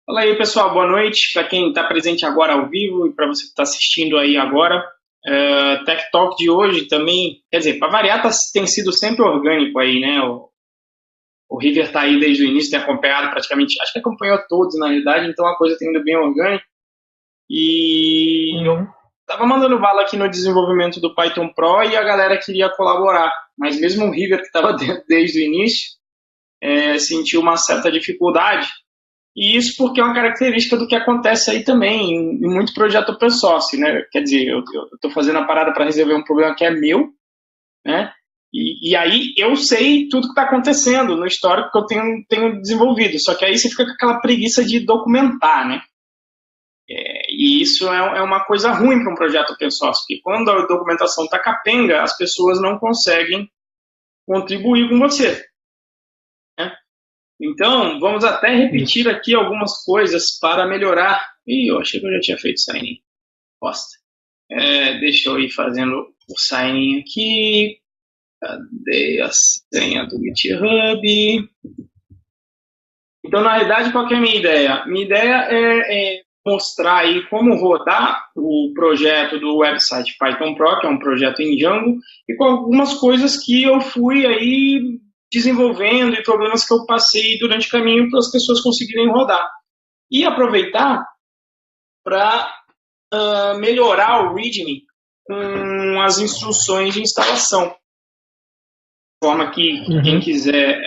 Fala aí, pessoal, boa noite. Para quem está presente agora ao vivo e para você que está assistindo aí agora, Tech Talk de hoje também, quer dizer, para variar, tem sido sempre orgânico aí, né? O River está aí desde o início, tem acompanhado praticamente, acho que acompanhou todos na realidade, então a coisa tem ido bem orgânica. E eu Uhum. estava mandando bala aqui no desenvolvimento do Python Pro e a galera queria colaborar, mas mesmo o River, que estava dentro desde o início, sentiu uma certa dificuldade. E isso porque é uma característica do que acontece aí também em muito projeto open source, né? Quer dizer, eu estou fazendo a parada para resolver um problema que é meu, né? E aí eu sei tudo que está acontecendo no histórico que eu tenho desenvolvido. Só que aí você fica com aquela preguiça de documentar, né? E isso é uma coisa ruim para um projeto open source, porque quando a documentação está capenga, as pessoas não conseguem contribuir com você, né? Então, vamos até repetir Isso. aqui algumas coisas para melhorar. Ih, eu achei que eu já tinha feito sign-in. Bosta. Deixa eu ir fazendo o sign-in aqui. Cadê a senha do GitHub? Então, na realidade, qual que é a minha ideia? Minha ideia é mostrar aí como rodar o projeto do website Python Pro, que é um projeto em Django, e com algumas coisas que eu fui aí desenvolvendo e problemas que eu passei durante o caminho para as pessoas conseguirem rodar. E aproveitar para melhorar o README com as instruções de instalação, de forma que quem Uhum. quiser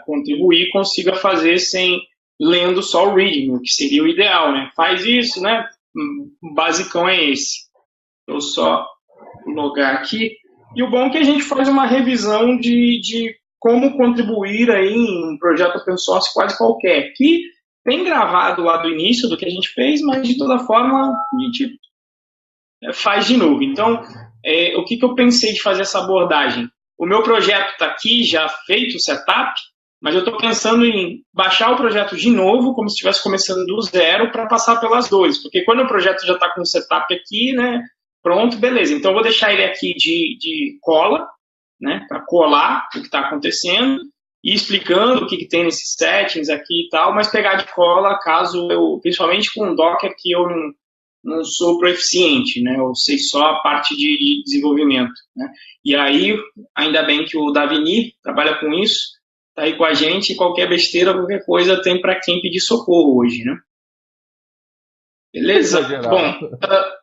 contribuir consiga fazer sem lendo só o README, o que seria o ideal, né? Faz isso, né? O basicão é esse. Eu só logar aqui. E o bom é que a gente faz uma revisão de como contribuir aí em um projeto open source quase qualquer, que tem gravado lá do início do que a gente fez, mas de toda forma a gente faz de novo. Então, o que eu pensei de fazer essa abordagem? O meu projeto está aqui, já feito o setup, mas eu estou pensando em baixar o projeto de novo, como se estivesse começando do zero, para passar pelas dores. Porque quando o projeto já está com o setup aqui, né, pronto, beleza. Então, eu vou deixar ele aqui de cola, né, para colar o que está acontecendo, e explicando o que tem nesses settings aqui e tal, mas pegar de cola caso eu, principalmente com o Docker, que eu não sou proficiente, né? Eu sei só a parte de desenvolvimento, né? E aí, ainda bem que o Davini trabalha com isso, tá aí com a gente, e qualquer besteira, qualquer coisa tem para quem pedir socorro hoje, né? Beleza? Bom, Exagerado.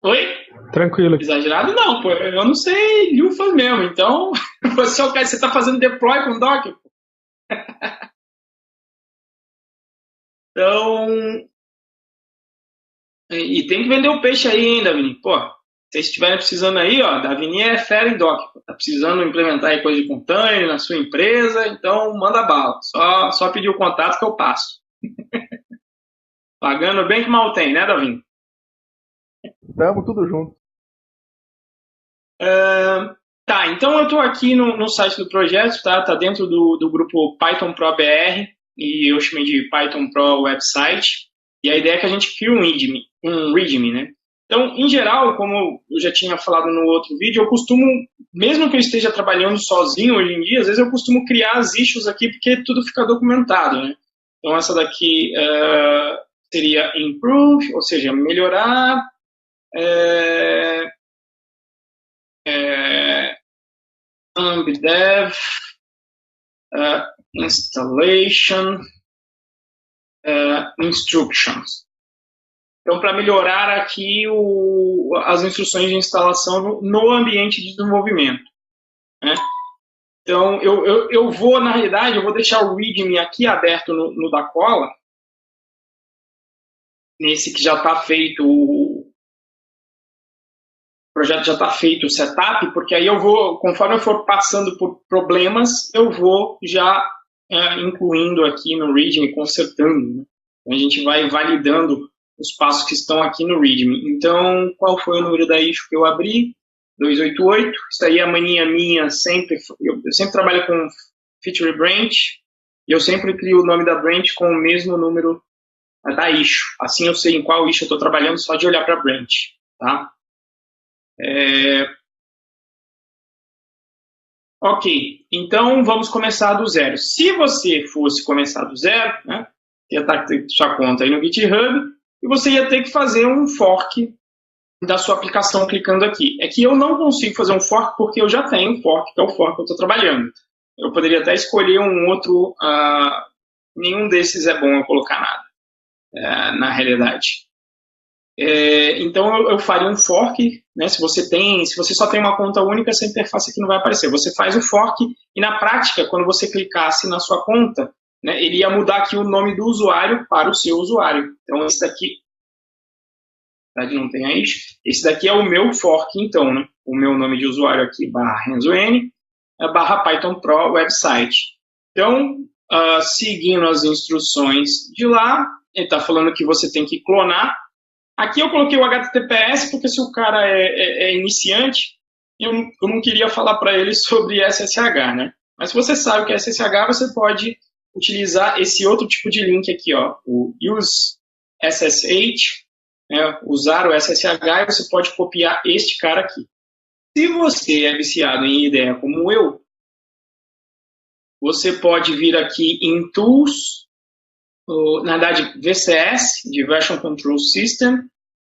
oi? Tranquilo. Exagerado não, pô, eu não sei lufas mesmo, então você é o cara, você tá fazendo deploy com Docker? Então, e tem que vender o peixe aí ainda, Davini. Pô, se vocês estiverem precisando aí, ó, Davini é fera em Docker. Tá precisando implementar aí coisa de container na sua empresa, então manda bala. Só pedir o contato que eu passo. Pagando bem que mal tem, né, Davini? Tamo tudo junto. Tá, então eu estou aqui no site do projeto, tá? Tá dentro do grupo Python Pro BR e eu chamei de Python Pro Website. E a ideia é que a gente crie um README, né? Então, em geral, como eu já tinha falado no outro vídeo, eu costumo, mesmo que eu esteja trabalhando sozinho hoje em dia, às vezes eu costumo criar as issues aqui porque tudo fica documentado, né? Então, essa daqui seria improve, ou seja, melhorar, é, é, ambdev, installation, instructions. Então, para melhorar aqui as instruções de instalação no ambiente de desenvolvimento, né? Então, eu vou, na realidade, eu vou deixar o README aqui aberto no da cola, nesse que já está feito, o projeto já está feito, o setup, porque aí eu vou, conforme eu for passando por problemas, eu vou já incluindo aqui no README, consertando, né? Então, a gente vai validando os passos que estão aqui no README. Então, qual foi o número da issue que eu abri? 288. Isso aí é a mania minha sempre. Eu sempre trabalho com feature branch e eu sempre crio o nome da branch com o mesmo número da issue. Assim eu sei em qual issue eu estou trabalhando só de olhar para a branch. Tá? Ok, então vamos começar do zero. Se você fosse começar do zero, né, ia estar sua conta aí no GitHub, e você ia ter que fazer um fork da sua aplicação clicando aqui. É que eu não consigo fazer um fork porque eu já tenho um fork, que é o fork que eu estou trabalhando. Eu poderia até escolher um outro, nenhum desses é bom eu colocar nada, na realidade. Então eu faria um fork, né? Se você só tem uma conta única, essa interface aqui não vai aparecer. Você faz o fork e na prática, quando você clicasse na sua conta, né, ele ia mudar aqui o nome do usuário para o seu usuário. Então esse daqui, na verdade não tem aí, esse daqui é o meu fork então, né? O meu nome de usuário aqui, /RenzoN, /Python Pro website. Então, seguindo as instruções de lá, ele está falando que você tem que clonar. Aqui eu coloquei o HTTPS porque se o cara é iniciante, eu não queria falar para ele sobre SSH, né? Mas se você sabe o que é SSH, você pode utilizar esse outro tipo de link aqui, ó, o use SSH, né? Usar o SSH, e você pode copiar este cara aqui. Se você é viciado em IDE como eu, você pode vir aqui em Tools, na verdade, VCS, de Version Control System,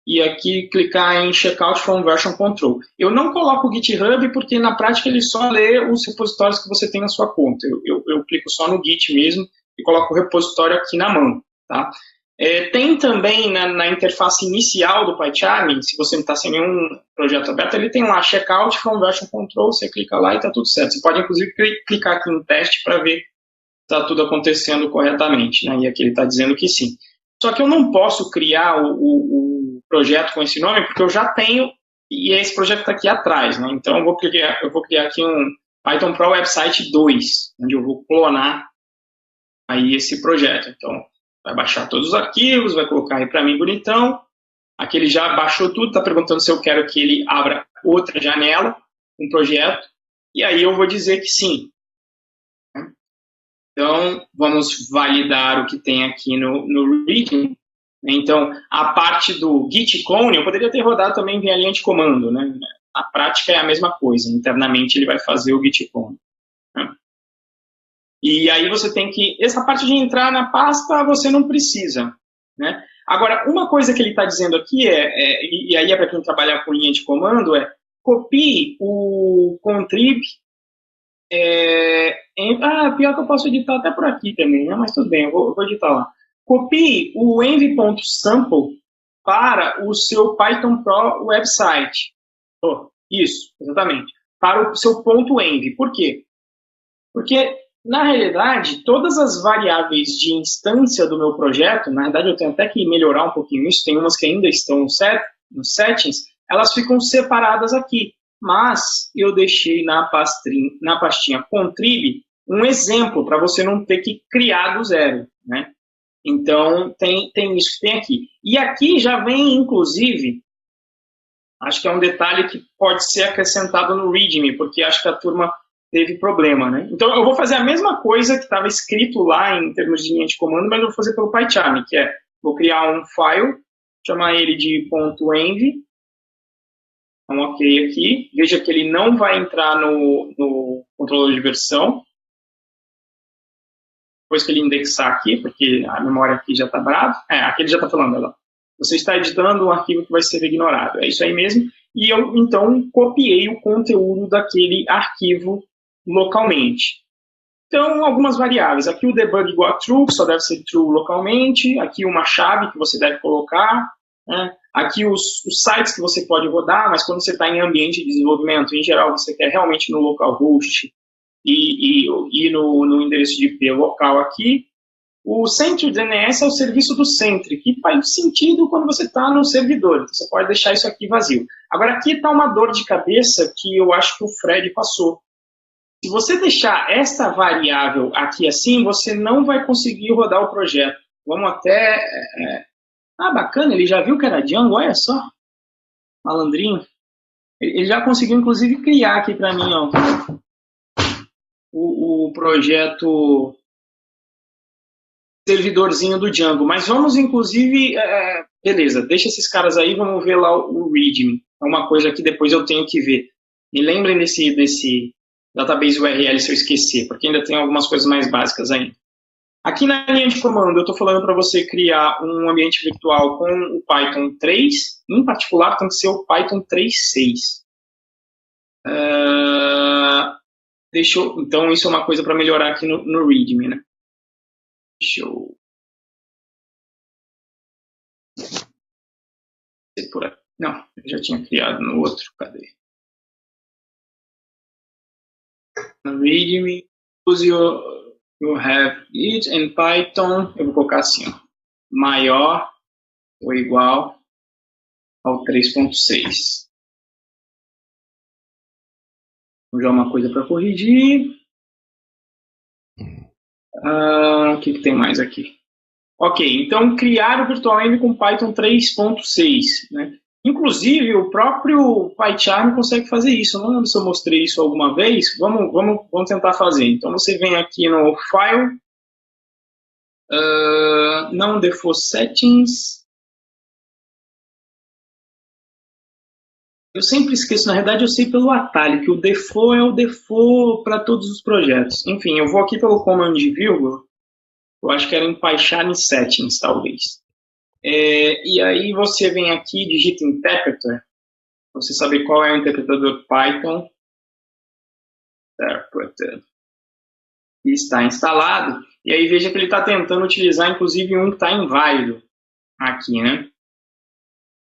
e aqui clicar em Checkout from Version Control. Eu não coloco o GitHub porque na prática ele só lê os repositórios que você tem na sua conta. Eu clico só no Git mesmo e coloco o repositório aqui na mão. Tá? Tem também na interface inicial do PyCharm, se você não está sem nenhum projeto aberto, ele tem lá Checkout from Version Control, você clica lá e está tudo certo. Você pode inclusive clicar aqui no teste para ver está tudo acontecendo corretamente, né? E aqui ele está dizendo que sim. Só que eu não posso criar o projeto com esse nome, porque eu já tenho, e esse projeto está aqui atrás, né? Então eu vou criar aqui um Python Pro Website 2, onde eu vou clonar aí esse projeto. Então, vai baixar todos os arquivos, vai colocar aí para mim bonitão. Aqui ele já baixou tudo, está perguntando se eu quero que ele abra outra janela, um projeto, e aí eu vou dizer que sim. Então, vamos validar o que tem aqui no README. Então, a parte do git clone, eu poderia ter rodado também via linha de comando, né? A prática é a mesma coisa. Internamente, ele vai fazer o git clone. Né? E aí você tem que... Essa parte de entrar na pasta, você não precisa. Né? Agora, uma coisa que ele está dizendo aqui e aí é para quem trabalhar com linha de comando, copie o contrib. Pior que eu posso editar até por aqui também, né? Mas tudo bem, eu vou editar lá. Copie o env.sample para o seu Python Pro website. Isso, exatamente. Para o seu .env. Por quê? Porque, na realidade, todas as variáveis de instância do meu projeto, na verdade eu tenho até que melhorar um pouquinho isso, tem umas que ainda estão nos settings, elas ficam separadas aqui. Mas eu deixei na pastinha contrib um exemplo para você não ter que criar do zero, né? Então, tem isso que tem aqui. E aqui já vem, inclusive, acho que é um detalhe que pode ser acrescentado no README, porque acho que a turma teve problema, né? Então, eu vou fazer a mesma coisa que estava escrito lá em termos de linha de comando, mas eu vou fazer pelo PyCharm, que vou criar um file, chamar ele de .env, um ok aqui. Veja que ele não vai entrar no controlador de versão. Depois que ele indexar aqui, porque a memória aqui já está brava. Aqui ele já está falando, olha lá. Você está editando um arquivo que vai ser ignorado. É isso aí mesmo. E eu, então, copiei o conteúdo daquele arquivo localmente. Então, algumas variáveis. Aqui o debug igual a true, que só deve ser true localmente. Aqui uma chave que você deve colocar. Né? Aqui os sites que você pode rodar, mas quando você está em ambiente de desenvolvimento, em geral, você quer realmente no localhost e no endereço de IP local aqui. O Sentry DNS é o serviço do Sentry, que faz sentido quando você está no servidor. Então, você pode deixar isso aqui vazio. Agora, aqui está uma dor de cabeça que eu acho que o Fred passou. Se você deixar esta variável aqui assim, você não vai conseguir rodar o projeto. Vamos até... bacana, ele já viu que era Django, olha só. Malandrinho. Ele já conseguiu, inclusive, criar aqui para mim, ó, o projeto servidorzinho do Django. Mas vamos, inclusive, beleza, deixa esses caras aí, vamos ver lá o README. É uma coisa que depois eu tenho que ver. Me lembrem desse database URL se eu esquecer, porque ainda tem algumas coisas mais básicas ainda. Aqui na linha de comando, eu estou falando para você criar um ambiente virtual com o Python 3, em particular tem que ser o Python 3.6. Então, isso é uma coisa para melhorar aqui no README, né? Deixa eu... Não, eu já tinha criado no outro, cadê? No README, you have it in Python, eu vou colocar assim, ó, maior ou igual ao 3.6. Já uma coisa para corrigir. O que tem mais aqui? Ok, então criar o VirtualEnv com Python 3.6, né? Inclusive, o próprio PyCharm consegue fazer isso. Eu não lembro se eu mostrei isso alguma vez. Vamos tentar fazer. Então, você vem aqui no File, não Default Settings. Eu sempre esqueço, na verdade eu sei pelo atalho, que o default é o default para todos os projetos. Enfim, eu vou aqui pelo command vírgula, eu acho que era em PyCharm Settings, talvez. E aí você vem aqui, digita Interpreter, para você saber qual é o interpretador Python. Interpreter. E está instalado. E aí veja que ele está tentando utilizar, inclusive, um que está inválido aqui, né?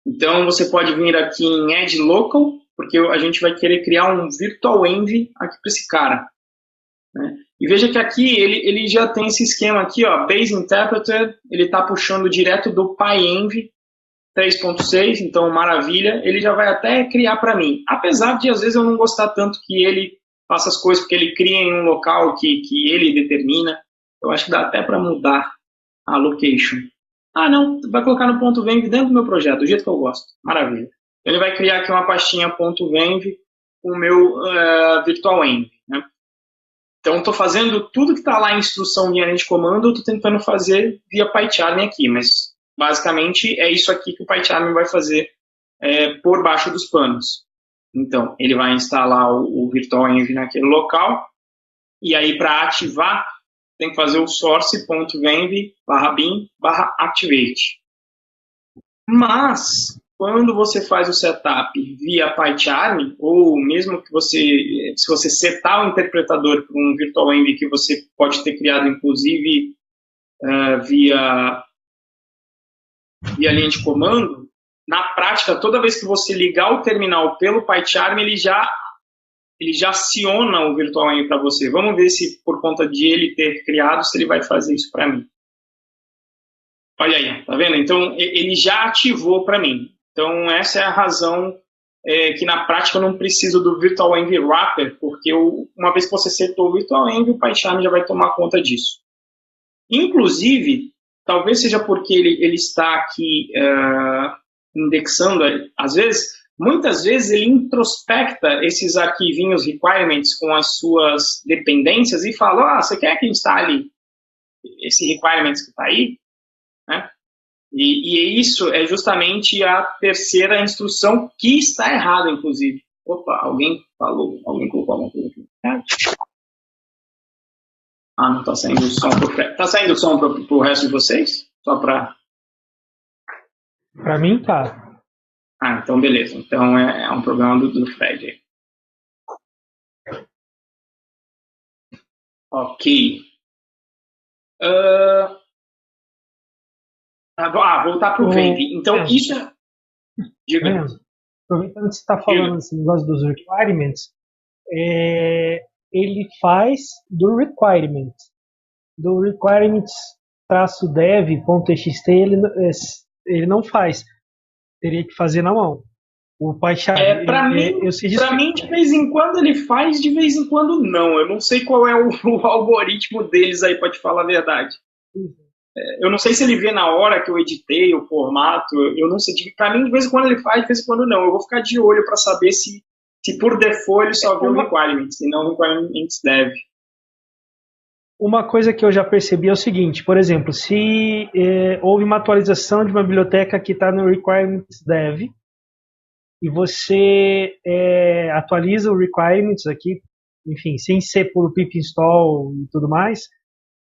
Então, você pode vir aqui em Add Local, porque a gente vai querer criar um VirtualEnv aqui para esse cara, né? E veja que aqui ele já tem esse esquema aqui, ó, Base Interpreter, ele está puxando direto do PyEnv 3.6, então maravilha, ele já vai até criar para mim. Apesar de às vezes eu não gostar tanto que ele faça as coisas, porque ele cria em um local que ele determina, eu acho que dá até para mudar a location. Ah, não, vai colocar no ponto .venv dentro do meu projeto, do jeito que eu gosto. Maravilha. Ele vai criar aqui uma pastinha ponto .venv com o meu VirtualEnv, né? Então, estou fazendo tudo que está lá em instrução via linha de comando, eu estou tentando fazer via PyCharm aqui, mas basicamente é isso aqui que o PyCharm vai fazer por baixo dos panos. Então, ele vai instalar o VirtualEnv naquele local, e aí para ativar, tem que fazer o source.venv/bin/activate. Mas, quando você faz o setup via PyCharm, ou mesmo que se você setar o interpretador para um VirtualEnv que você pode ter criado, inclusive, via linha de comando, na prática, toda vez que você ligar o terminal pelo PyCharm, ele já aciona o VirtualEnv para você. Vamos ver se, por conta de ele ter criado, se ele vai fazer isso para mim. Olha aí, tá vendo? Então, ele já ativou para mim. Então, essa é a razão que, na prática, eu não preciso do VirtualEnv Wrapper, porque uma vez que você setou o VirtualEnv, o PyCharm já vai tomar conta disso. Inclusive, talvez seja porque ele está aqui indexando, às vezes, muitas vezes ele introspecta esses arquivinhos requirements com as suas dependências e fala, você quer que instale esse requirements que está aí? Né? E isso é justamente a terceira instrução que está errada, inclusive. Opa, alguém colocou alguma coisa aqui. Não está saindo o som. Está saindo o som para o resto de vocês? Só para... Para mim, tá. Então beleza. Então é um problema do Fred aí. Ok. Voltar para o Venv. Então, isso é... Diga. Aproveitando que você está falando desse negócio dos requirements, ele faz do requirement. Do requirements-dev.txt ele não faz. Teria que fazer na mão. O PyCharm... Para mim, de vez em quando ele faz, de vez em quando não. Eu não sei qual é o algoritmo deles aí, para te falar a verdade. Eu não sei se ele vê na hora que eu editei o formato, eu não sei. Para mim, de vez em quando ele faz, de vez em quando não. Eu vou ficar de olho para saber se por default ele só vê o requirements e não o requirements dev. Uma coisa que eu já percebi é o seguinte, por exemplo, se houve uma atualização de uma biblioteca que está no requirements dev e você atualiza o requirements aqui, enfim, sem ser por pip install e tudo mais,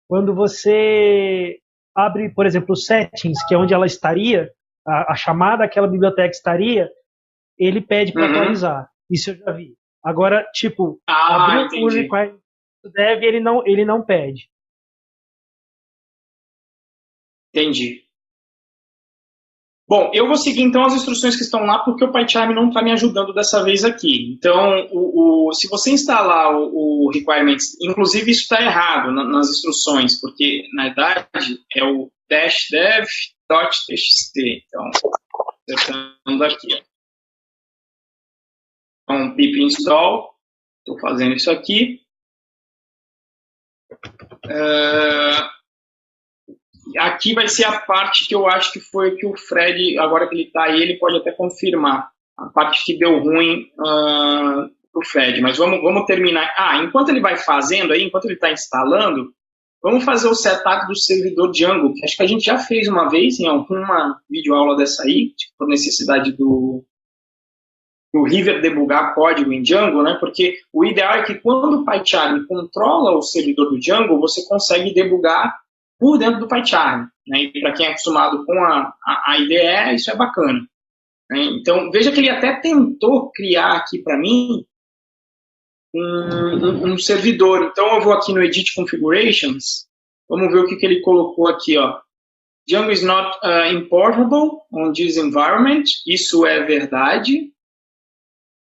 Quando você abre, por exemplo, os settings, que é onde ela estaria, a chamada aquela biblioteca estaria, ele pede para atualizar. Isso eu já vi. Agora, tipo, abrir o requirement dev, ele não pede. Entendi. Bom, eu vou seguir então as instruções que estão lá, porque o PyCharm não está me ajudando dessa vez aqui. Então, se você instalar o requirements, inclusive isso está errado nas instruções, porque na verdade é o -dev.txt. Então, acertando aqui. Ó. Então, pip install, estou fazendo isso aqui. Aqui vai ser a parte que eu acho que foi que o Fred, agora que ele está aí, ele pode até confirmar. A parte que deu ruim para o Fred. Mas vamos terminar. Enquanto ele vai fazendo aí, enquanto ele está instalando, vamos fazer o setup do servidor Django, que acho que a gente já fez uma vez em alguma videoaula dessa aí, por necessidade do River debugar código em Django, né? Porque o ideal é que quando o PyCharm controla o servidor do Django, você consegue debugar por dentro do PyCharm. Né? E para quem é acostumado com a IDE, isso é bacana. Né? Então, veja que ele até tentou criar aqui para mim um servidor. Então, eu vou aqui no Edit Configurations, vamos ver o que ele colocou aqui. Ó. Django is not importable on this environment. Isso é verdade.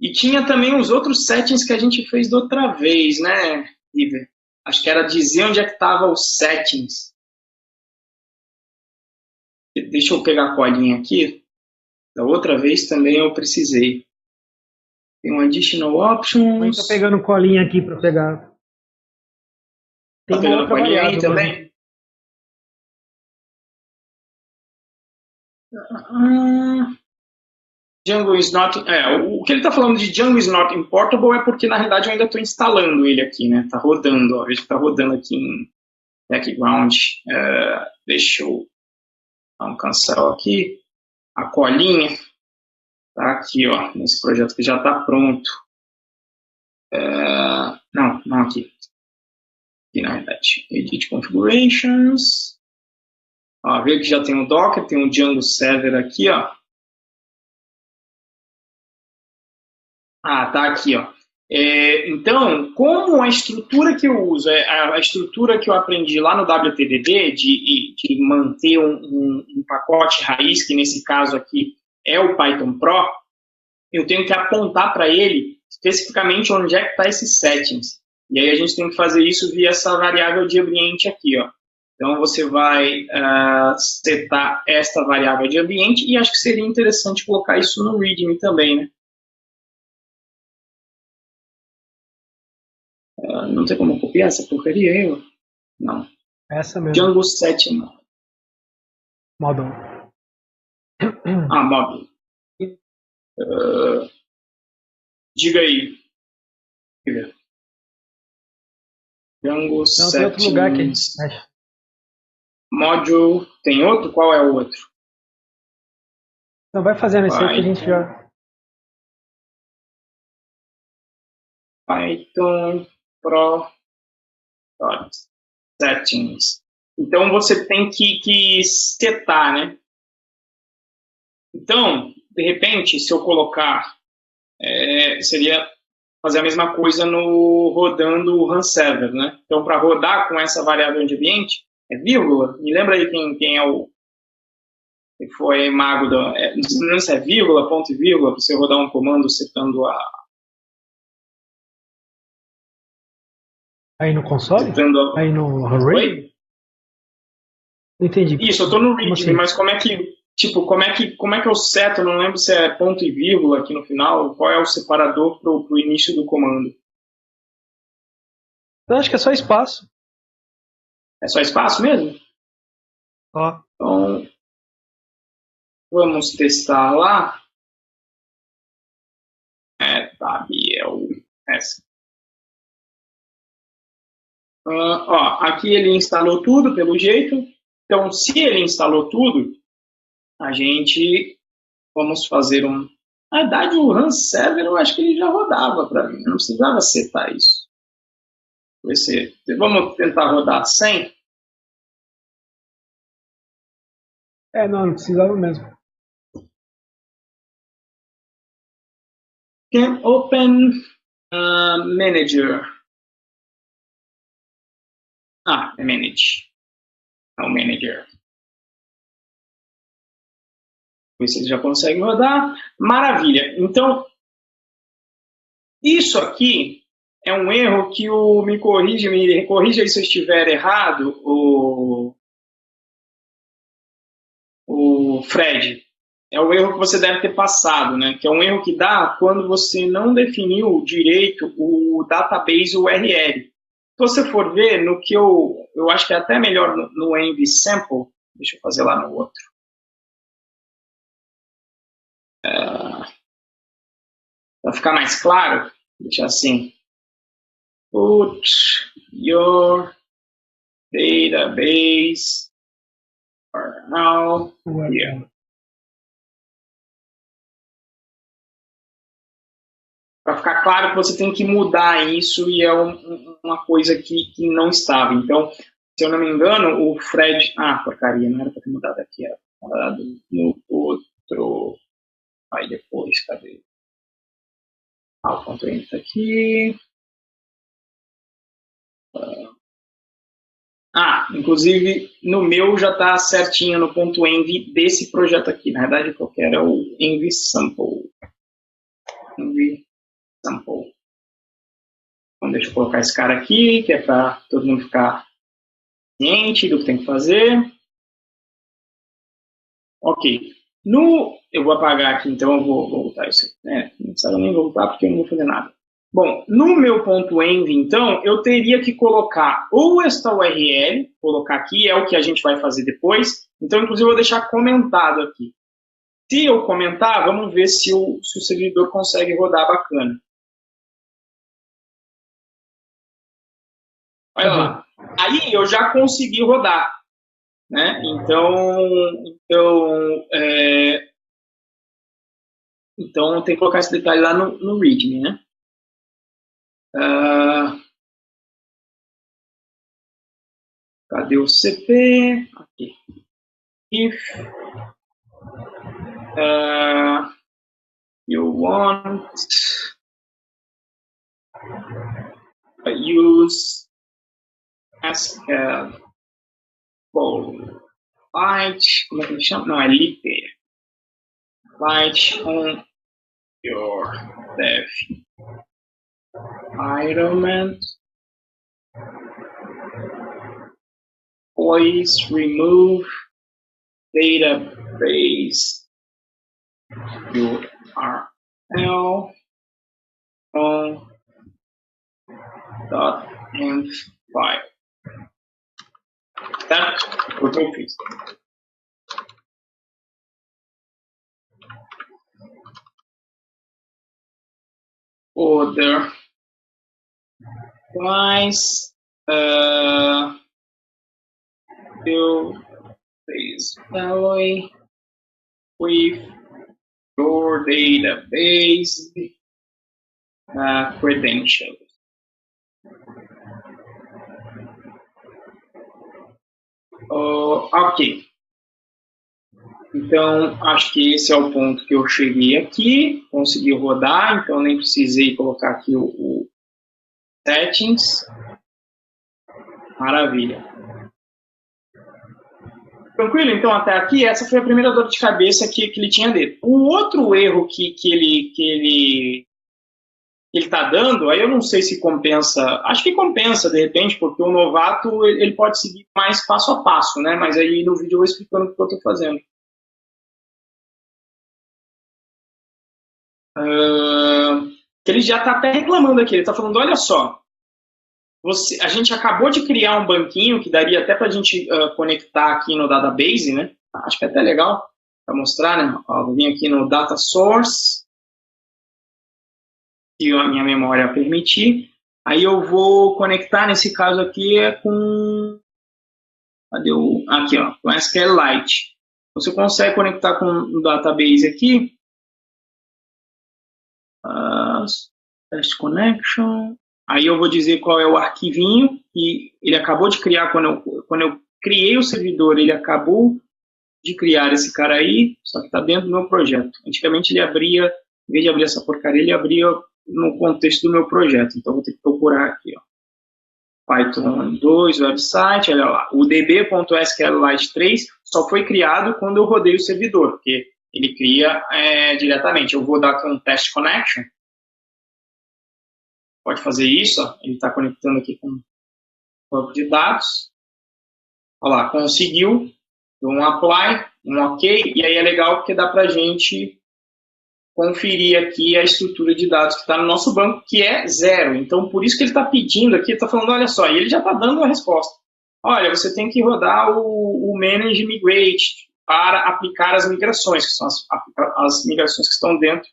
E tinha também os outros settings que a gente fez da outra vez, né, River? Acho que era dizer onde é que estavam os settings. Deixa eu pegar a colinha aqui. Da outra vez também eu precisei. Tem um additional options. Estou pegando colinha aqui para pegar. Tem tá pegando colinha aí também? Django is not... o que ele está falando de Django is not importable é porque, na realidade, eu ainda estou instalando ele aqui, né? Está rodando, ó. Veja que está rodando aqui em background. Deixa eu dar um cancel aqui. A colinha está aqui, ó, nesse projeto que já está pronto. Não aqui. Aqui, na verdade. Edit Configurations. Ó, veja que já tem o Docker, tem o Django Server aqui, ó. Tá aqui, ó. Então, como a estrutura que eu uso, a estrutura que eu aprendi lá no WTDD, de manter um pacote raiz, que nesse caso aqui é o Python Pro, eu tenho que apontar para ele especificamente onde é que está esses settings. E aí a gente tem que fazer isso via essa variável de ambiente aqui, ó. Então, você vai setar esta variável de ambiente e acho que seria interessante colocar isso no README também, né? Não tem como copiar essa porcaria aí? Não. Essa mesmo. Django 7, não. Model. Model. Diga aí. Django 7. Tem outro lugar aqui. Module. Tem outro? Qual é o outro? Então vai fazendo isso aí que a gente já... Python Pro Settings. Então você tem que setar, né? Então, de repente, se eu colocar, seria fazer a mesma coisa no rodando o run server, né? Então, para rodar com essa variável de ambiente, é vírgula. Me lembra aí quem é o que foi mago da... não sei se é vírgula, ponto e vírgula, para você rodar um comando setando a... Aí no console? Aí no array? Entendi. Isso, eu estou no readme, assim? Mas como é que eu seto? Eu não lembro se é ponto e vírgula aqui no final. Qual é o separador para o início do comando? Eu acho que é só espaço. É só espaço mesmo? Ó. Então, vamos testar lá. Tabiel. Essa. Aqui ele instalou tudo, pelo jeito. Então, se ele instalou tudo, a gente vamos fazer na verdade, o run server eu acho que ele já rodava para mim. Eu não precisava setar isso. Vamos tentar rodar sem. Não precisava mesmo. Can open manager. É manage. É o manager. Vocês já conseguem rodar. Maravilha. Então, isso aqui é um erro que me corrija aí se eu estiver errado, o Fred. É o erro que você deve ter passado, né? Que é um erro que dá quando você não definiu direito o database URL. Se você for ver, no que eu acho que é até melhor no env sample, deixa eu fazer lá no outro. Para ficar mais claro, deixa assim. Put your database URL here. Para ficar claro que você tem que mudar isso e é uma coisa que não estava. Então, se eu não me engano, o Fred... porcaria, não era para ter mudado aqui, era mudado no outro... Aí depois, cadê? O ponto entra está aqui. Inclusive, no meu já está certinho no ponto env desse projeto aqui. Na verdade, eu quero é o env sample. Env sample. Então, deixa eu colocar esse cara aqui, que é para todo mundo ficar ciente do que tem que fazer. Ok. Eu vou apagar aqui, então eu vou voltar isso aqui. Não precisa nem voltar, porque eu não vou fazer nada. Bom, no meu ponto env, então, eu teria que colocar ou esta URL, colocar aqui, é o que a gente vai fazer depois. Então, inclusive, eu vou deixar comentado aqui. Se eu comentar, vamos ver se o servidor consegue rodar bacana. Olha lá. Aí eu já consegui rodar. Né? Então tem que colocar esse detalhe lá no README, né? Cadê o CP? Aqui. If you want use SQL light, como é que ele chama? Não, é lite. Light on your dev environment. Please remove database URL from .env file. Certo? O que eu fiz. Other twice fill this value with your database credentials. Ok. Então, acho que esse é o ponto que eu cheguei aqui, consegui rodar, então nem precisei colocar aqui o settings. Maravilha. Tranquilo? Então, até aqui, essa foi a primeira dor de cabeça que ele tinha dele. O outro erro que ele está dando, aí eu não sei se compensa, acho que compensa de repente, porque o novato ele pode seguir mais passo a passo, né? Mas aí no vídeo eu vou explicando o que eu estou fazendo. Ele já está até reclamando aqui, ele está falando, olha só, a gente acabou de criar um banquinho que daria até para a gente conectar aqui no database, né? Acho que é até legal para mostrar, né? Vou vir aqui no data source, se a minha memória permitir. Aí eu vou conectar, nesse caso aqui, com... Cadê o... Aqui, ó, com SQLite. Você consegue conectar com o database aqui. Test connection. Aí eu vou dizer qual é o arquivinho que ele acabou de criar. Quando eu criei o servidor, ele acabou de criar esse cara aí, só que está dentro do meu projeto. Antigamente ele abria, em vez de abrir essa porcaria, ele abria no contexto do meu projeto. Então vou ter que procurar aqui, ó. Python 2, website, olha lá. O db.sqlite 3 só foi criado quando eu rodei o servidor, porque ele cria diretamente. Eu vou dar aqui um test connection. Pode fazer isso, ó. Ele está conectando aqui com o banco de dados. Olha lá, conseguiu. Um apply, um ok, e aí é legal porque dá para a gente conferir aqui a estrutura de dados que está no nosso banco, que é 0. Então, por isso que ele está pedindo aqui, ele está falando, olha só, e ele já está dando a resposta. Olha, você tem que rodar o Manage Migrate para aplicar as migrações, que são as migrações que estão dentro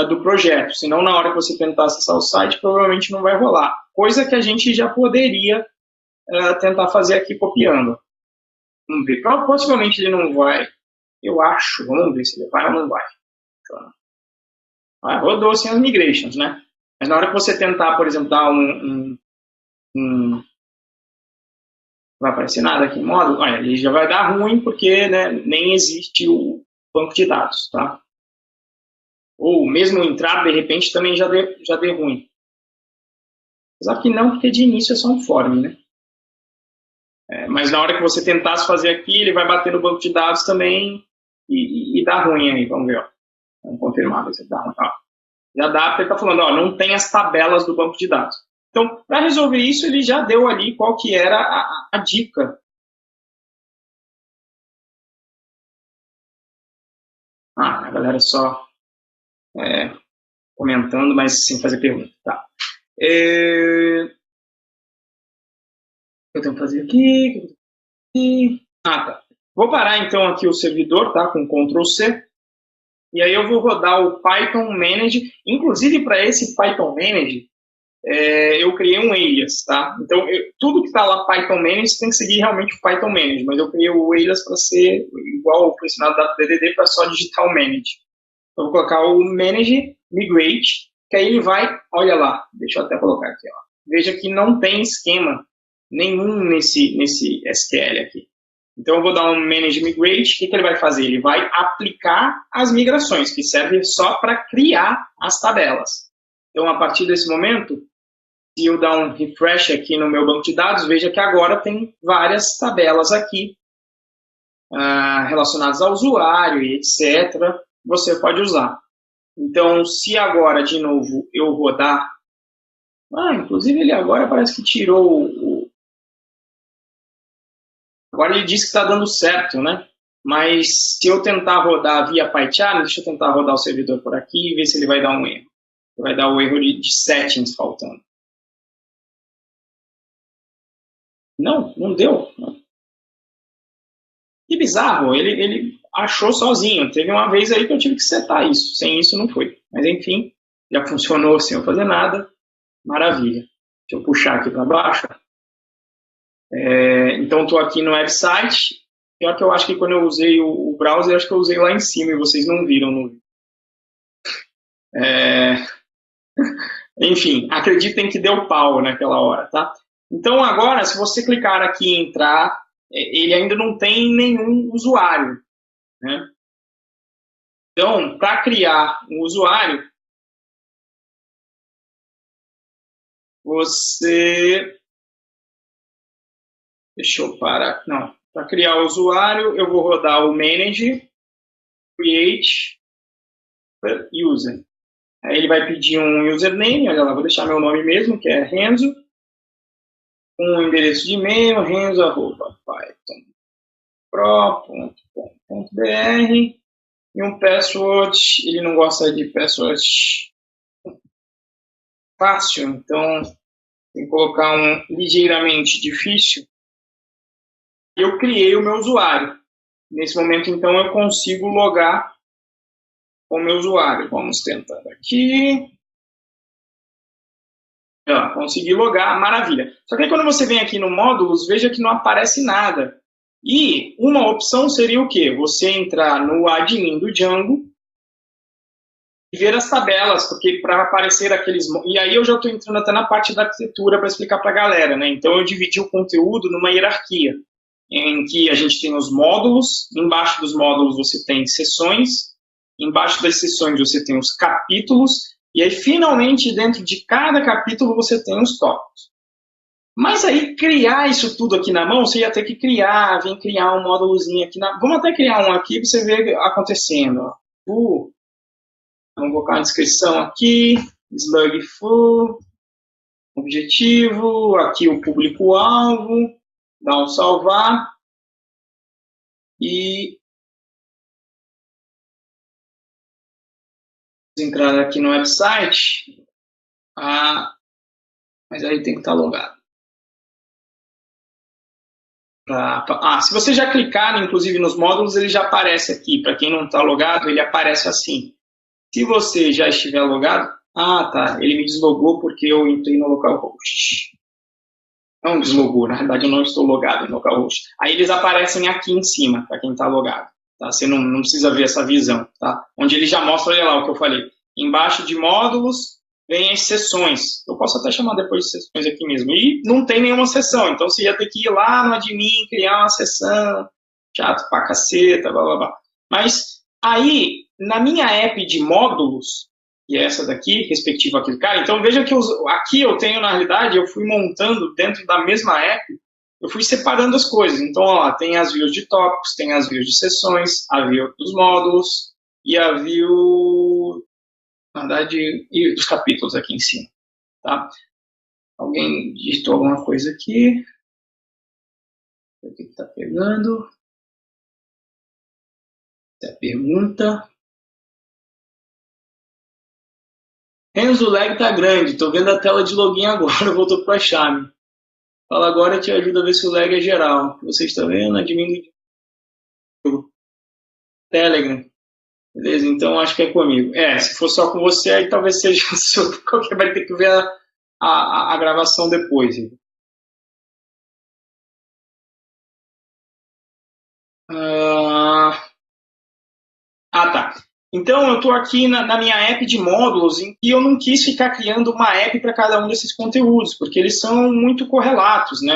do projeto. Senão, na hora que você tentar acessar o site, provavelmente não vai rolar. Coisa que a gente já poderia tentar fazer aqui copiando. Vamos ver. Possivelmente ele não vai. Eu acho. Vamos ver se ele vai ou não vai. Rodou sem as migrations, né? Mas na hora que você tentar, por exemplo, dar não vai aparecer nada aqui em módulo, olha, ele já vai dar ruim porque, né, nem existe o banco de dados, tá? Ou mesmo entrar, de repente, também já dê ruim. Apesar que não, porque de início é só um form, né? Mas na hora que você tentasse fazer aqui, ele vai bater no banco de dados também e dá ruim aí. Vamos ver, ó. Vamos confirmar se dá ruim. Ó. Já dá, porque ele está falando, ó, não tem as tabelas do banco de dados. Então, para resolver isso, ele já deu ali qual que era a dica. A galera só comentando, mas sem fazer pergunta. Tá. Eu tenho que fazer aqui. Tá. Vou parar então aqui o servidor, tá? Com Ctrl C. E aí eu vou rodar o Python Manage. Inclusive para esse Python Manage, eu criei um alias, tá? Então tudo que está lá Python Manage tem que seguir realmente o Python Manage, mas eu criei o alias para ser igual o ensinado da DDD para só digitar o Manage. Então eu vou colocar o Manage Migrate, que aí ele vai, olha lá, deixa eu até colocar aqui, ó. Veja que não tem esquema nenhum nesse SQL aqui. Então eu vou dar um Manage Migrate, o que ele vai fazer? Ele vai aplicar as migrações, que serve só para criar as tabelas. Então a partir desse momento, se eu dar um refresh aqui no meu banco de dados, veja que agora tem várias tabelas aqui relacionadas ao usuário e etc. Você pode usar. Então se agora de novo eu rodar, inclusive ele agora parece que tirou Agora ele disse que está dando certo, né? Mas se eu tentar rodar via PyCharm, deixa eu tentar rodar o servidor por aqui e ver se ele vai dar um erro. Ele vai dar o erro de settings faltando. Não deu. Que bizarro, ele achou sozinho. Teve uma vez aí que eu tive que setar isso. Sem isso não foi. Mas enfim, já funcionou sem eu fazer nada. Maravilha. Deixa eu puxar aqui para baixo. Então estou aqui no website. Pior que eu acho que quando eu usei o browser, acho que eu usei lá em cima e vocês não viram no vídeo. Enfim, acreditem que deu pau naquela hora, tá? Então agora, se você clicar aqui em entrar, ele ainda não tem nenhum usuário, né? Então, para criar um usuário, você... Deixa eu parar. Não. Para criar o usuário, eu vou rodar o Manage, Create, User. Aí ele vai pedir um username, olha lá, vou deixar meu nome mesmo, que é Renzo, um endereço de e-mail, renzo@pythonpro.com.br e um password, ele não gosta de password fácil, então tem que colocar um ligeiramente difícil. Eu criei o meu usuário. Nesse momento, então, eu consigo logar com o meu usuário. Vamos tentar aqui. Consegui logar, maravilha. Só que aí, quando você vem aqui no módulos, veja que não aparece nada. E uma opção seria o quê? Você entrar no admin do Django e ver as tabelas, porque para aparecer aqueles... E aí eu já estou entrando até na parte da arquitetura para explicar para a galera, né? Então eu dividi o conteúdo numa hierarquia. em que a gente tem os módulos, embaixo dos módulos você tem sessões, embaixo das sessões você tem os capítulos, e aí finalmente dentro de cada capítulo você tem os tópicos. Mas aí criar isso tudo aqui na mão, você ia ter que vir criar um módulozinho aqui Vamos até criar um aqui para você ver acontecendo. Vamos colocar uma descrição aqui, slug full, objetivo, aqui o público-alvo, dá um salvar e entrar aqui no website, mas aí tem que estar logado. Se você já clicar, inclusive, nos módulos, ele já aparece aqui. Para quem não está logado, ele aparece assim. Se você já estiver logado, tá, ele me deslogou porque eu entrei no localhost. Não deslogou, na verdade eu não estou logado no localhost. Aí eles aparecem aqui em cima, para quem está logado. Tá? Você não precisa ver essa visão, tá? Onde ele já mostra, olha lá o que eu falei. Embaixo de módulos, vem as sessões. Eu posso até chamar depois de sessões aqui mesmo. E não tem nenhuma sessão, então você ia ter que ir lá no admin, criar uma sessão, chato pra caceta, blá blá blá. Mas aí, na minha app de módulos, que é essa daqui, respectiva àquele cara, então veja que aqui eu tenho, na realidade, eu fui montando dentro da mesma app, eu fui separando as coisas. Então, ó, tem as views de tópicos, tem as views de sessões, a view dos módulos e a view, na verdade, e dos capítulos aqui em cima. Tá? Alguém digitou alguma coisa aqui? O que está pegando? Essa é a pergunta. Renzo, o lag tá grande. Tô vendo a tela de login agora. Voltou para a chave. Fala agora, te ajuda a ver se o lag é geral. Vocês estão vendo? Admin do Telegram. Beleza? Então acho que é comigo. Se for só com você, aí talvez seja qualquer vai ter que ver a gravação depois. Tá. Então eu estou aqui na minha app de módulos e eu não quis ficar criando uma app para cada um desses conteúdos, porque eles são muito correlatos, né?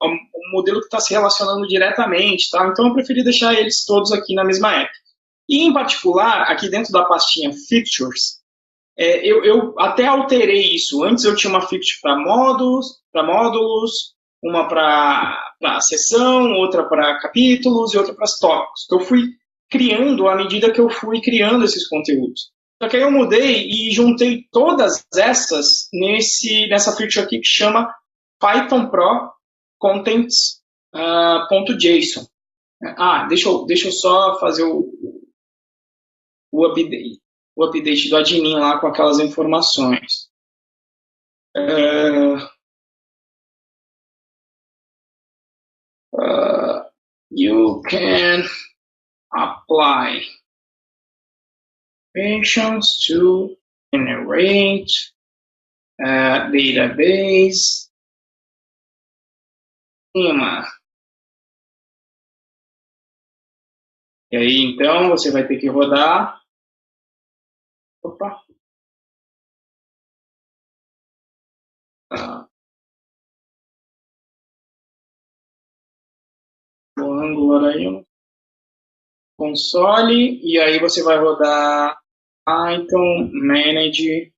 Um modelo que está se relacionando diretamente, tá? Então eu preferi deixar eles todos aqui na mesma app. E em particular, aqui dentro da pastinha Features, eu até alterei isso. Antes eu tinha uma feature para módulos, uma para sessão, outra para capítulos e outra para tópicos. Eu fui criando à medida que eu fui criando esses conteúdos. Só que aí eu mudei e juntei todas essas nessa feature aqui que chama Python Pro Contents.json. Deixa eu só fazer o update do admin lá com aquelas informações. You can apply functions to generate database schema. E aí, então, você vai ter que rodar. Opa. O Angular aí, console, e aí você vai rodar Python manage.py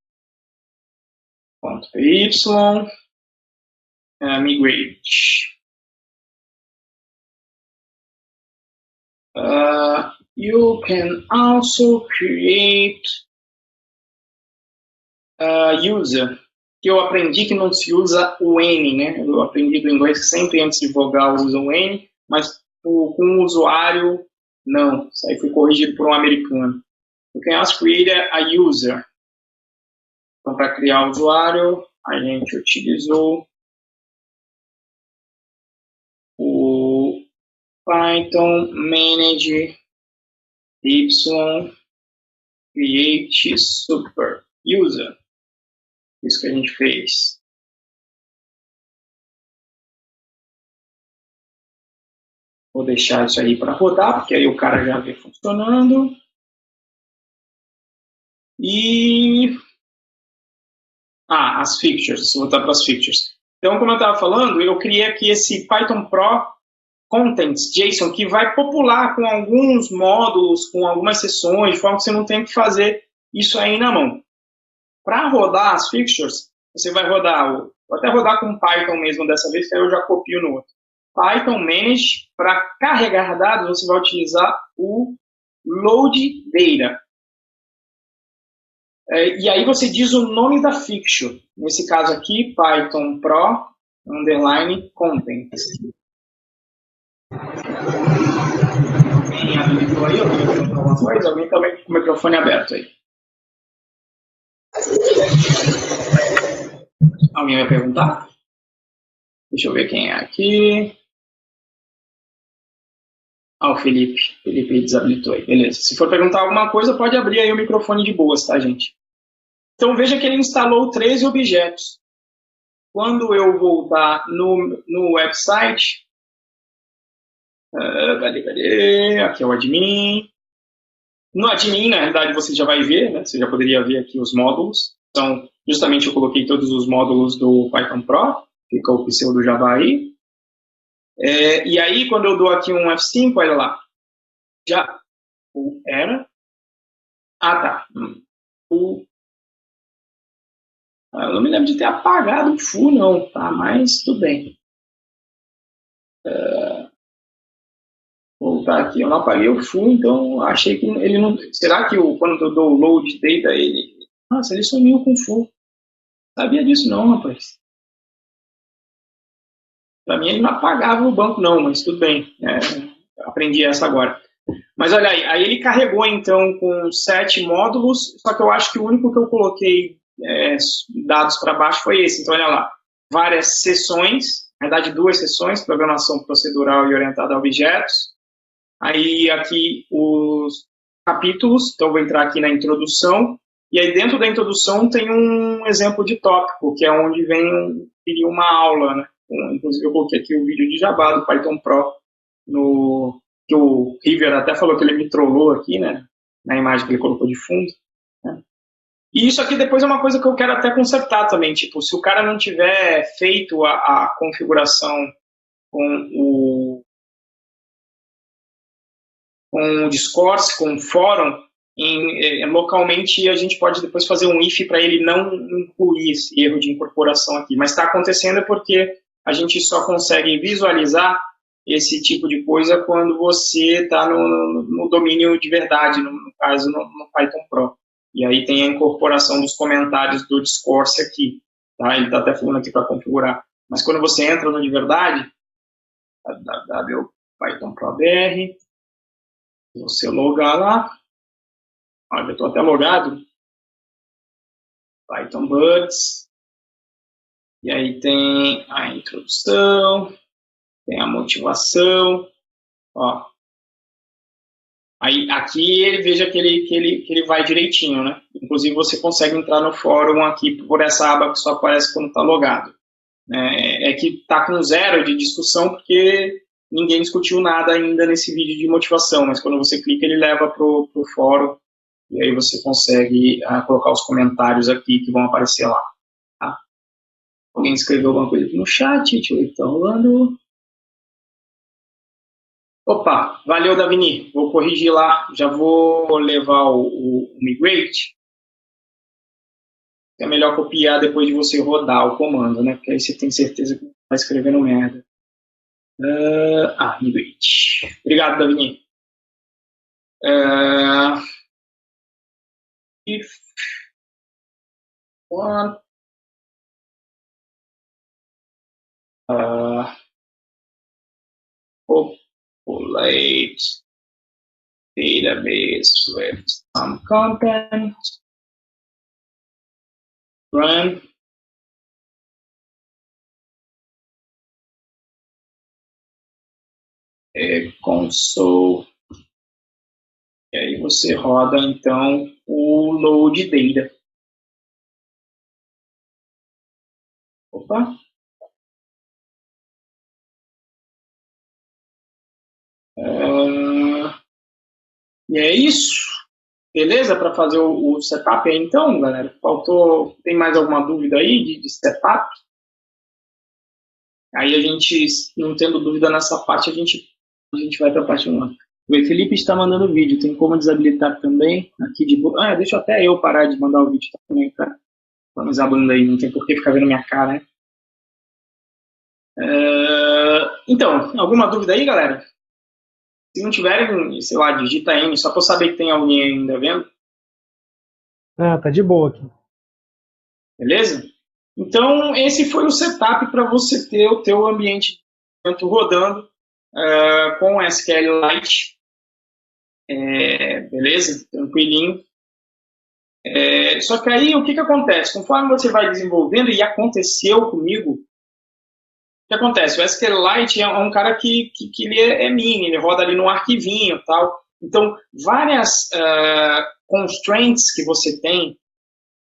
migrate. You can also create user, que eu aprendi que não se usa o N, né? Eu aprendi do inglês que sempre antes de vogal usa o N, mas com o usuário, não. Isso aí foi corrigido por um americano. You can also create a user. Então, para criar o usuário, a gente utilizou o Python manage y create super user. Isso que a gente fez. Vou deixar isso aí para rodar, porque aí o cara já vê funcionando. E as features, se voltar para as features. Então, como eu estava falando, eu criei aqui esse Python Pro contents JSON que vai popular com alguns módulos, com algumas sessões, de forma que você não tem que fazer isso aí na mão. Para rodar as fixtures, você vai rodar, vou até rodar com Python mesmo dessa vez, que aí eu já copio no outro. Python Manage, para carregar dados, você vai utilizar o Load Data. E aí você diz o nome da fixture. Nesse caso aqui, Python Pro _ Contents. Alguém habilitou aí? Alguém vai perguntar alguma coisa? Alguém também com o microfone aberto aí. Alguém vai perguntar? Deixa eu ver quem é aqui. O Felipe. Felipe desabilitou aí. Beleza. Se for perguntar alguma coisa, pode abrir aí o microfone de boas, tá, gente? Então veja que ele instalou 13 objetos. Quando eu voltar no website, cadê? Aqui é o admin. No admin, na realidade, você já vai ver, né? Você já poderia ver aqui os módulos. Então, justamente eu coloquei todos os módulos do Python Pro, fica o pseudo Java aí. E aí, quando eu dou aqui um F5, olha lá. Já era. Tá. Eu não me lembro de ter apagado o full, não, tá? Mas tudo bem. Voltar aqui, eu não apaguei o full, então achei que ele não. Será que quando eu dou o load data, ele. Nossa, ele sumiu com o full. Sabia disso não, rapaz. Para mim ele não apagava o banco, não, mas tudo bem. Aprendi essa agora. Mas olha aí ele carregou então com 7 módulos, só que eu acho que o único que eu coloquei dados para baixo foi esse. Então olha lá, várias sessões, na verdade 2 sessões, programação procedural e orientada a objetos. Aí aqui os capítulos, então eu vou entrar aqui na introdução, e aí dentro da introdução tem um exemplo de tópico, que é onde viria uma aula, né? Inclusive eu coloquei aqui o vídeo de Java do Python Pro, que o River até falou que ele me trollou aqui, né? Na imagem que ele colocou de fundo. Né? E isso aqui depois é uma coisa que eu quero até consertar também, tipo, se o cara não tiver feito a configuração com o discourse, com o fórum, localmente a gente pode depois fazer um if para ele não incluir esse erro de incorporação aqui. Mas está acontecendo porque a gente só consegue visualizar esse tipo de coisa quando você está no domínio de verdade, no caso no Python Pro. E aí tem a incorporação dos comentários do discourse aqui. Tá? Ele está até falando aqui para configurar. Mas quando você entra no de verdade, Python Pro BR, você logar lá, olha, eu estou até logado, Python Buds, e aí tem a introdução, tem a motivação, ó. Aí aqui ele veja que ele vai direitinho, né? Inclusive você consegue entrar no fórum aqui por essa aba que só aparece quando está logado. É que está com 0 de discussão porque ninguém discutiu nada ainda nesse vídeo de motivação, mas quando você clica ele leva para o fórum e aí você consegue colocar os comentários aqui que vão aparecer lá. Tá? Alguém escreveu alguma coisa aqui no chat? Deixa eu ver o que está rolando. Opa, valeu, Davini. Vou corrigir lá. Já vou levar o migrate. É melhor copiar depois de você rodar o comando, né? Porque aí você tem certeza que não está escrevendo merda. Migrate. Obrigado, Davini. If one populate database with some content, run console, e aí você roda então o load data. Opa. E é isso. Beleza? Para fazer o setup aí então, galera. Tem mais alguma dúvida aí de setup? Aí a gente, não tendo dúvida nessa parte, a gente vai para a parte 1. O Felipe está mandando vídeo, tem como desabilitar também? Aqui de boa. Deixa até eu parar de mandar o vídeo também, cara. Vamos a banda aí, não tem por que ficar vendo minha cara, né? Então, alguma dúvida aí, galera? Se não tiverem, sei lá, digita M, só para eu saber que tem alguém ainda vendo. Tá de boa aqui. Beleza? Então, esse foi o setup para você ter o teu ambiente rodando com SQLite. Beleza? Tranquilinho. Só que aí, o que acontece? Conforme você vai desenvolvendo, e aconteceu comigo, o que acontece? O SQLite é um cara que ele é mini, ele roda ali num arquivinho e tal. Então, várias constraints que você tem.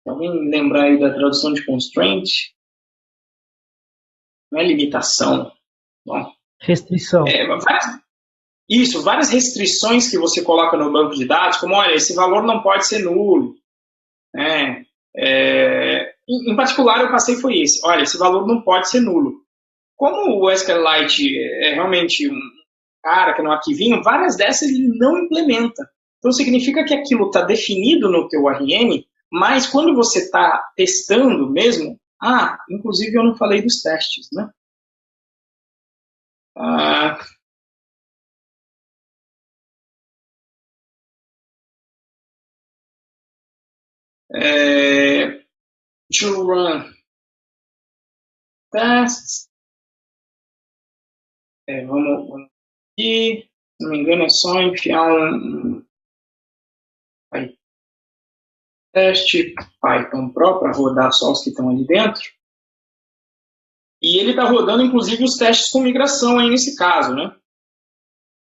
Alguém lembrar aí da tradução de constraint? Não é limitação. Bom, restrição. Várias restrições que você coloca no banco de dados, como, olha, esse valor não pode ser nulo. Em particular, eu passei foi esse. Olha, esse valor não pode ser nulo. Como o SQLite é realmente um cara que é um arquivinho, várias dessas ele não implementa. Então, significa que aquilo está definido no teu RM, mas quando você está testando mesmo, inclusive eu não falei dos testes, né? To run tests. Vamos aqui. Se não me engano, é só enfiar um teste Python Pro para rodar só os que estão ali dentro. E ele está rodando, inclusive, os testes com migração aí nesse caso, né?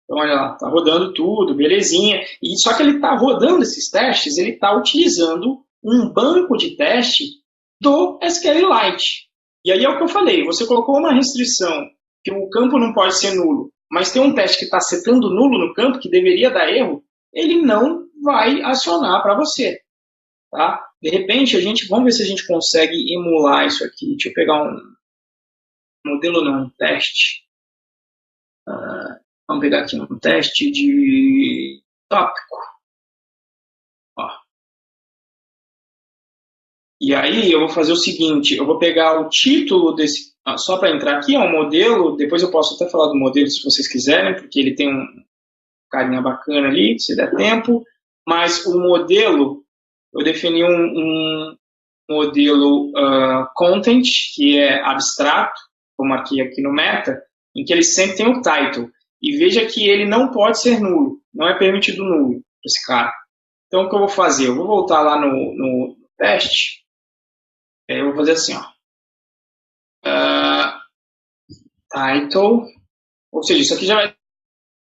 Então, olha lá, está rodando tudo, belezinha. E só que ele está rodando esses testes, ele está utilizando um banco de teste do SQLite. E aí é o que eu falei, você colocou uma restrição que o campo não pode ser nulo, mas tem um teste que está setando nulo no campo, que deveria dar erro, ele não vai acionar para você. Tá? De repente, vamos ver se a gente consegue emular isso aqui. Deixa eu pegar um modelo, não, um teste. Vamos pegar aqui um teste de tópico. E aí eu vou fazer o seguinte, eu vou pegar o título desse, só para entrar aqui, é um modelo, depois eu posso até falar do modelo se vocês quiserem, porque ele tem um carinha bacana ali, se der tempo, mas o modelo, eu defini um modelo content, que é abstrato, como aqui no Meta, em que ele sempre tem o title. E veja que ele não pode ser nulo, não é permitido nulo para esse cara. Então, o que eu vou fazer? Eu vou voltar lá no teste, eu vou fazer assim, title, ou seja, isso aqui já vai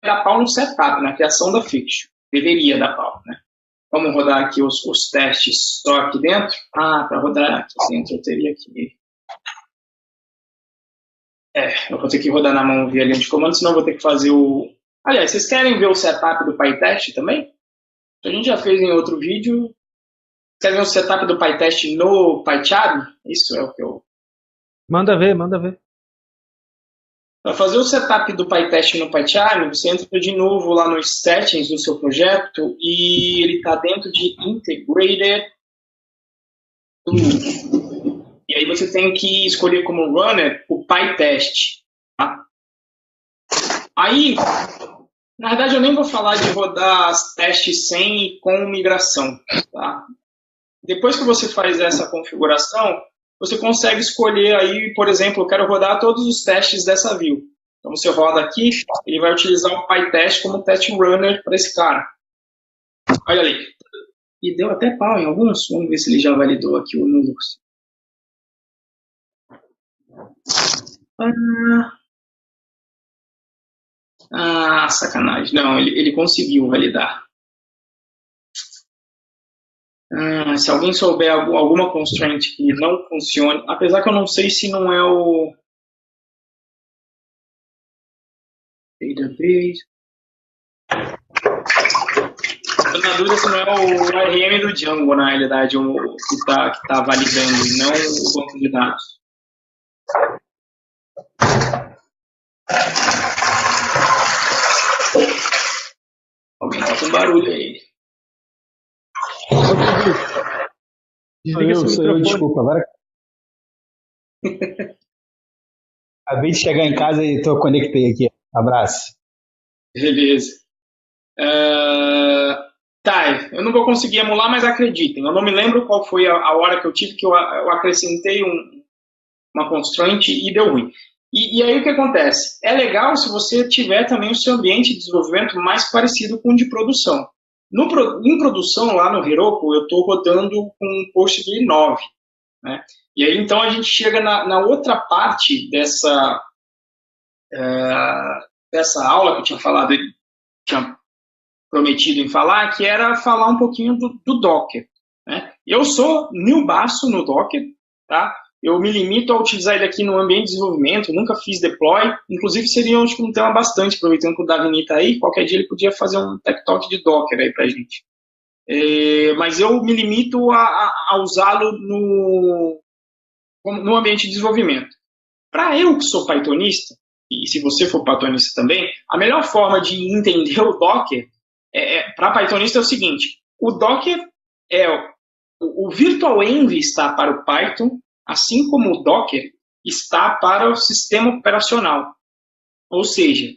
dar pau no setup, na criação da fiction. Deveria dar pau, né? Vamos rodar aqui os testes só aqui dentro. Para rodar aqui dentro eu teria que... eu vou ter que rodar na mão via linha de comando, senão eu vou ter que fazer o... Aliás, vocês querem ver o setup do PyTest também? A gente já fez em outro vídeo. Quer ver o setup do PyTest no PyCharm? Isso é o que eu... Manda ver. Para fazer o setup do PyTest no PyCharm, você entra de novo lá nos settings do seu projeto e ele está dentro de Integrated Tool. E aí você tem que escolher como runner o PyTest. Tá? Aí, na verdade, eu nem vou falar de rodar testes sem e com migração. Tá? Depois que você faz essa configuração, você consegue escolher aí, por exemplo, eu quero rodar todos os testes dessa view. Então você roda aqui, ele vai utilizar o PyTest como test runner para esse cara. Olha ali. E deu até pau em alguns. Vamos ver se ele já validou aqui o número. Sacanagem. Não, ele conseguiu validar. Se alguém souber alguma constraint que não funcione, apesar que eu não sei se não é o database. Estou na dúvida se não é o RM do Django, na realidade, que tá validando, não o banco de dados. Alguém tá com barulho aí. Desliga esse microfone. Desculpa, agora. Acabei de chegar em casa e conectei aqui. Abraço. Beleza. Tá, eu não vou conseguir emular, mas acreditem. Eu não me lembro qual foi a hora que eu tive que eu acrescentei uma constraint e deu ruim. E aí o que acontece? É legal se você tiver também o seu ambiente de desenvolvimento mais parecido com o de produção. Em produção, lá no Heroku, eu estou rodando com um PostgreSQL 9. Né? E aí, então, a gente chega na outra parte dessa aula que eu tinha prometido em falar, que era falar um pouquinho do Docker. Né? Eu sou newbaço no Docker, tá? Eu me limito a utilizar ele aqui no ambiente de desenvolvimento, nunca fiz deploy, inclusive seria um tema bastante, aproveitando que o Davini está aí, qualquer dia ele podia fazer um tech talk de Docker aí pra gente. Mas eu me limito a usá-lo no ambiente de desenvolvimento. Para eu que sou pythonista, e se você for pythonista também, a melhor forma de entender o Docker para pythonista é o seguinte: o Docker o Virtual Env está para o Python, assim como o Docker está para o sistema operacional. Ou seja,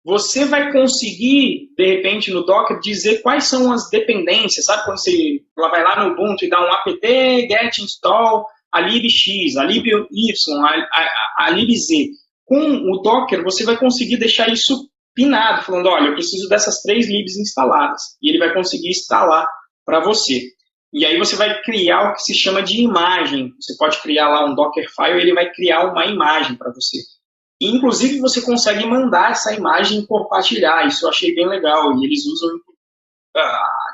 você vai conseguir, de repente, no Docker, dizer quais são as dependências. Sabe quando você vai lá no Ubuntu e dá um apt get install a libx, a liby, a libz. Com o Docker, você vai conseguir deixar isso pinado, falando, olha, eu preciso dessas 3 libs instaladas. E ele vai conseguir instalar para você. E aí você vai criar o que se chama de imagem. Você pode criar lá um Dockerfile e ele vai criar uma imagem para você. E, inclusive, você consegue mandar essa imagem e compartilhar. Isso eu achei bem legal. E eles usam,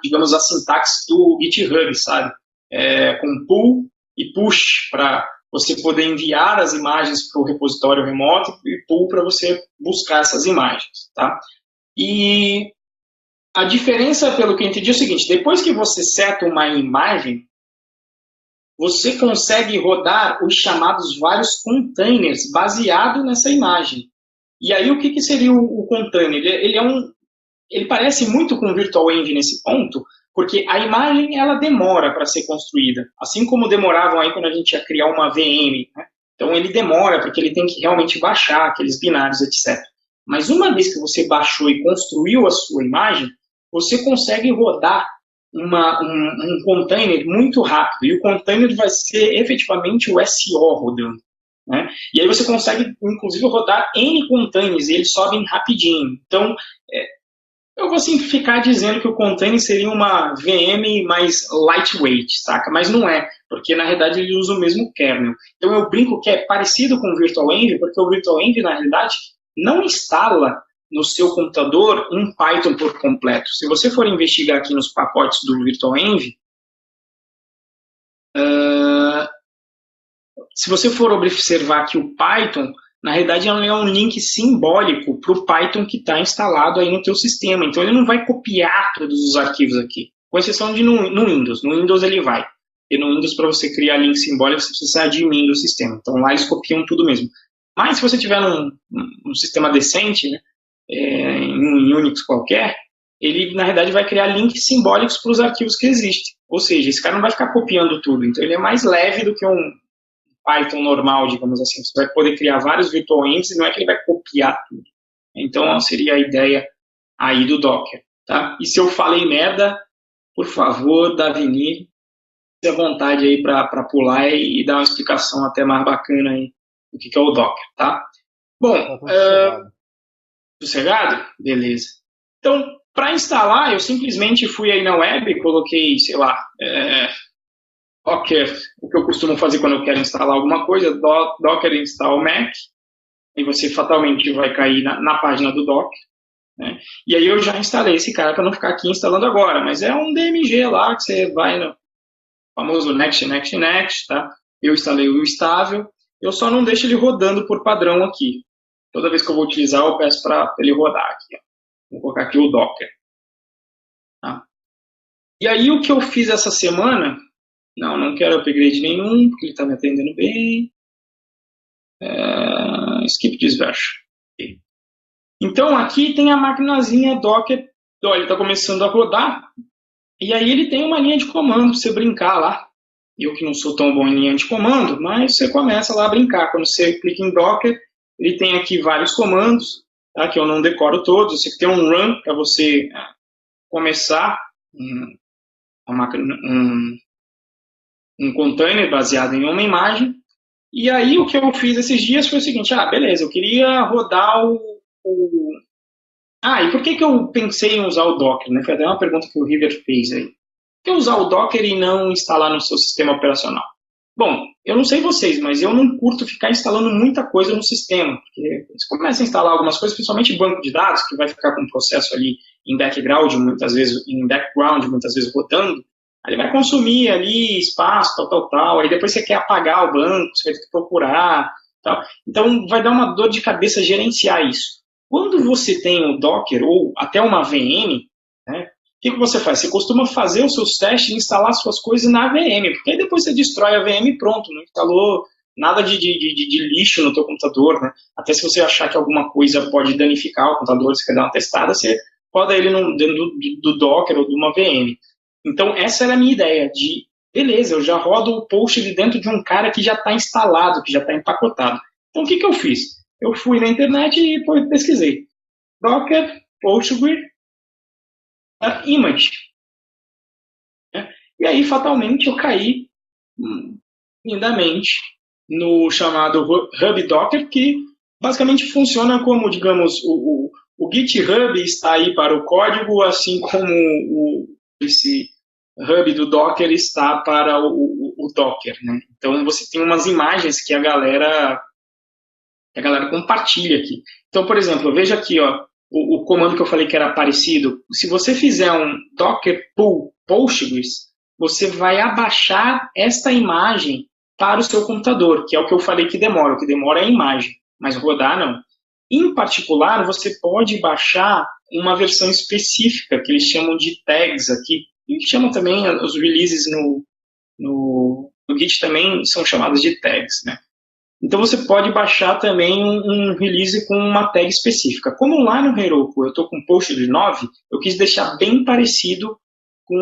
digamos, a sintaxe do GitHub, sabe? Com pull e push para você poder enviar as imagens para o repositório remoto e pull para você buscar essas imagens, tá? E a diferença, pelo que eu entendi, é o seguinte: depois que você seta uma imagem, você consegue rodar os chamados vários containers baseado nessa imagem. E aí, o que seria o container? Ele parece muito com o Virtual Env nesse ponto, porque a imagem ela demora para ser construída, assim como demoravam aí quando a gente ia criar uma VM. Né? Então, ele demora, porque ele tem que realmente baixar aqueles binários, etc. Mas uma vez que você baixou e construiu a sua imagem, você consegue rodar um container muito rápido, e o container vai ser efetivamente o SO rodando. Né? E aí você consegue, inclusive, rodar N containers, e eles sobem rapidinho. Então, eu vou simplificar dizendo que o container seria uma VM mais lightweight, saca? Mas não é, porque na realidade ele usa o mesmo kernel. Então eu brinco que é parecido com o Virtual Env, porque o Virtual Env, na realidade, não instala no seu computador um Python por completo. Se você for investigar aqui nos pacotes do Virtual Env, se você for observar que o Python, na realidade, é um link simbólico para o Python que está instalado aí no teu sistema. Então, ele não vai copiar todos os arquivos aqui, com exceção de no Windows. No Windows, ele vai. E no Windows, para você criar link simbólico, você precisa admin do sistema. Então, lá eles copiam tudo mesmo. Mas, se você tiver um sistema decente, né, em Unix qualquer, ele, na realidade, vai criar links simbólicos para os arquivos que existem. Ou seja, esse cara não vai ficar copiando tudo. Então, ele é mais leve do que um Python normal, digamos assim. Você vai poder criar vários virtual envs e não é que ele vai copiar tudo. Então, seria a ideia aí do Docker. Tá? E se eu falei merda, por favor, Davini, fique à vontade aí para pular e dar uma explicação até mais bacana aí do que é o Docker. Tá? Bom, sossegado? Beleza. Então, para instalar, eu simplesmente fui aí na web, coloquei, sei lá, Docker, o que eu costumo fazer quando eu quero instalar alguma coisa, Docker install Mac, e você fatalmente vai cair na página do Docker. Né? E aí eu já instalei esse cara para não ficar aqui instalando agora, mas é um DMG lá que você vai no famoso next, tá? Eu instalei o estável, eu só não deixo ele rodando por padrão aqui. Toda vez que eu vou utilizar, eu peço para ele rodar aqui. Ó. Vou colocar aqui o Docker. Tá? E aí o que eu fiz essa semana, não quero upgrade nenhum, porque ele está me atendendo bem. skip this version. Okay. Então, aqui tem a maquinazinha Docker. Então, ele está começando a rodar. E aí ele tem uma linha de comando para você brincar lá. Eu que não sou tão bom em linha de comando, mas você começa lá a brincar. Quando você clica em Docker, ele tem aqui vários comandos, tá, que eu não decoro todos. Você tem um run para você começar um container baseado em uma imagem. E aí o que eu fiz esses dias foi o seguinte, beleza, eu queria rodar e por que eu pensei em usar o Docker? Né? Foi até uma pergunta que o River fez aí. Por que usar o Docker e não instalar no seu sistema operacional? Bom, eu não sei vocês, mas eu não curto ficar instalando muita coisa no sistema, porque você começa a instalar algumas coisas, principalmente banco de dados, que vai ficar com um processo ali em background, muitas vezes rodando, aí ele vai consumir ali espaço, tal, aí depois você quer apagar o banco, você vai ter que procurar, tal. Então vai dar uma dor de cabeça gerenciar isso. Quando você tem o Docker ou até uma VM, né, o que você faz? Você costuma fazer os seus testes e instalar suas coisas na VM, porque aí depois você destrói a VM e pronto, não instalou nada de lixo no teu computador, né? Até se você achar que alguma coisa pode danificar o computador, você quer dar uma testada, você roda ele dentro do Docker ou de uma VM. Então essa era a minha ideia, de beleza, eu já rodo o post ali dentro de um cara que já está instalado, que já está empacotado. Então o que eu fiz? Eu fui na internet e pesquisei. Docker, Postgre, image. Né? E aí, fatalmente, eu caí lindamente no chamado Hub Docker, que basicamente funciona como, digamos, o GitHub está aí para o código, assim como esse Hub do Docker está para o Docker. Né? Então, você tem umas imagens que a galera compartilha aqui. Então, por exemplo, veja aqui, ó, o comando que eu falei que era parecido. Se você fizer um docker pull Postgres, você vai abaixar esta imagem para o seu computador, que é o que eu falei que demora. O que demora é a imagem, mas rodar não. Em particular, você pode baixar uma versão específica, que eles chamam de tags aqui, e chamam também os releases no Git também são chamados de tags, né? Então você pode baixar também um release com uma tag específica. Como lá no Heroku eu estou com Postgres 9, eu quis deixar bem parecido com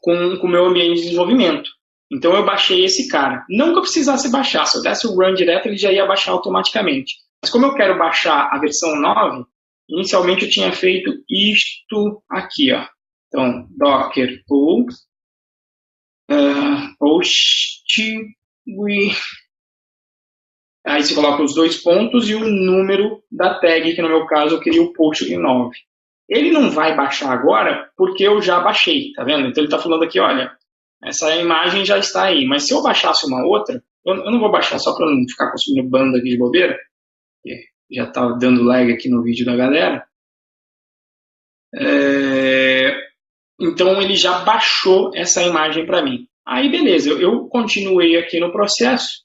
o meu ambiente de desenvolvimento. Então eu baixei esse cara. Não que eu precisasse baixar, se eu desse o run direto ele já ia baixar automaticamente. Mas como eu quero baixar a versão 9, inicialmente eu tinha feito isto aqui, ó. Então, docker pull Postgres. Aí você coloca os dois pontos e o número da tag, que no meu caso eu queria o Postgres 9. Ele não vai baixar agora porque eu já baixei, tá vendo? Então ele está falando aqui, olha, essa imagem já está aí, mas se eu baixasse uma outra, eu não vou baixar só para não ficar consumindo banda aqui de bobeira, porque já está dando lag aqui no vídeo da galera. Então ele já baixou essa imagem para mim. Aí beleza, eu continuei aqui no processo,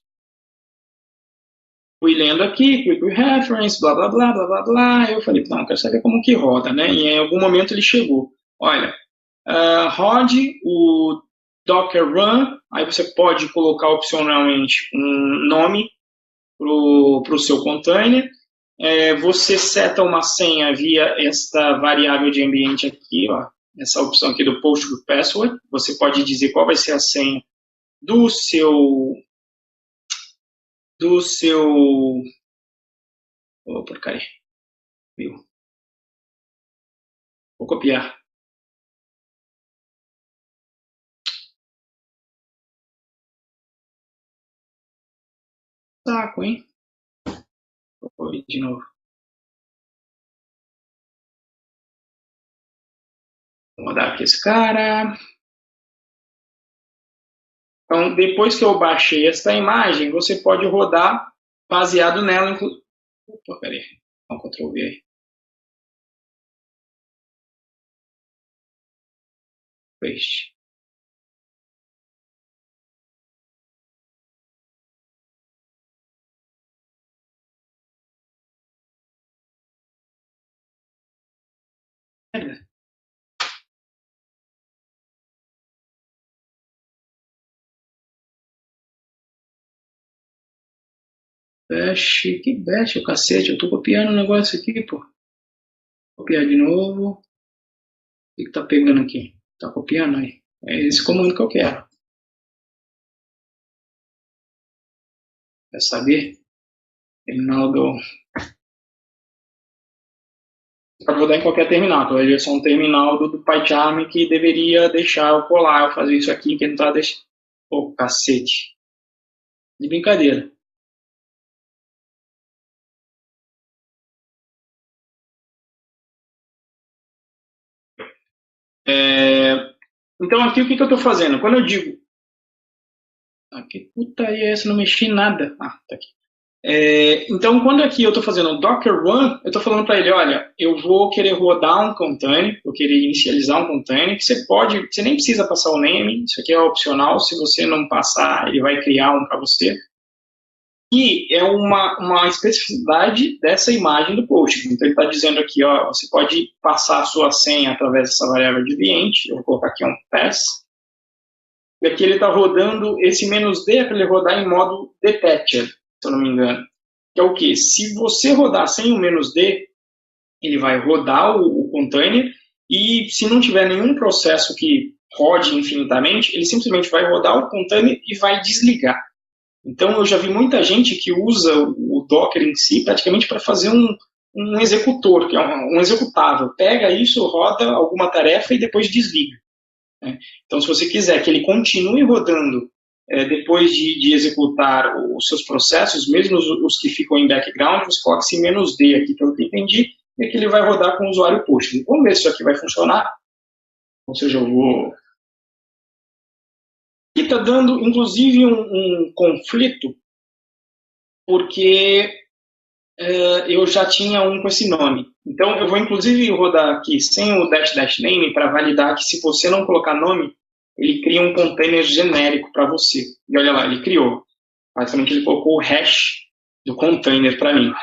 fui lendo aqui, quick reference, blá blá blá blá blá blá. Eu falei, não, quero saber como que roda, né? E em algum momento ele chegou. Olha, rode o Docker Run, aí você pode colocar opcionalmente um nome para o seu container. Você seta uma senha via esta variável de ambiente aqui, ó, essa opção aqui do Postgres Password. Você pode dizer qual vai ser a senha do seu porcaria. Viu? Vou copiar. Saco, hein? Vou copiar de novo. Vou rodar aqui esse cara. Então, depois que eu baixei essa imagem, você pode rodar baseado nela. Opa, peraí. Dá um Ctrl V aí. Paste. Bash, que bash, o cacete, eu tô copiando o negócio aqui, pô. Copiar de novo. O que tá pegando aqui? Tá copiando aí? É esse comando que eu quero. Quer saber? Terminal do... Pode rodar em qualquer terminal, então ele é só um terminal do PyCharm que deveria deixar eu colar, eu fazer isso aqui, que não tá deixando. Pô, cacete. De brincadeira. Então aqui o que eu estou fazendo? Quando eu digo. Que putaria é essa? Não mexi em nada. Ah, tá aqui. Então, quando aqui eu estou fazendo o Docker Run, eu estou falando para ele, olha, eu vou querer rodar um container, eu querer inicializar um container, que você nem precisa passar o name, isso aqui é opcional, se você não passar, ele vai criar um para você. E é uma especificidade dessa imagem do post. Então, ele está dizendo aqui, ó, você pode passar a sua senha através dessa variável de ambiente, eu vou colocar aqui um pass, e aqui ele está rodando esse "-d" para ele rodar em modo detached, se eu não me engano. Que é o que? Se você rodar sem o "-d", ele vai rodar o container e se não tiver nenhum processo que rode infinitamente, ele simplesmente vai rodar o container e vai desligar. Então eu já vi muita gente que usa o Docker em si praticamente para fazer um executor, que é um executável. Pega isso, roda alguma tarefa e depois desliga. Então, se você quiser que ele continue rodando depois de executar os seus processos, mesmo os que ficam em background, você coloca esse "-d" aqui, pelo que eu entendi, e aqui ele vai rodar com o usuário push. Vamos ver se isso aqui vai funcionar. Ou seja, eu vou... Aqui está dando, inclusive, um conflito, porque eu já tinha um com esse nome. Então, eu vou, inclusive, rodar aqui sem o -- name para validar que se você não colocar nome, ele cria um container genérico para você. E olha lá, ele criou. Basicamente, ele colocou o hash do container para mim.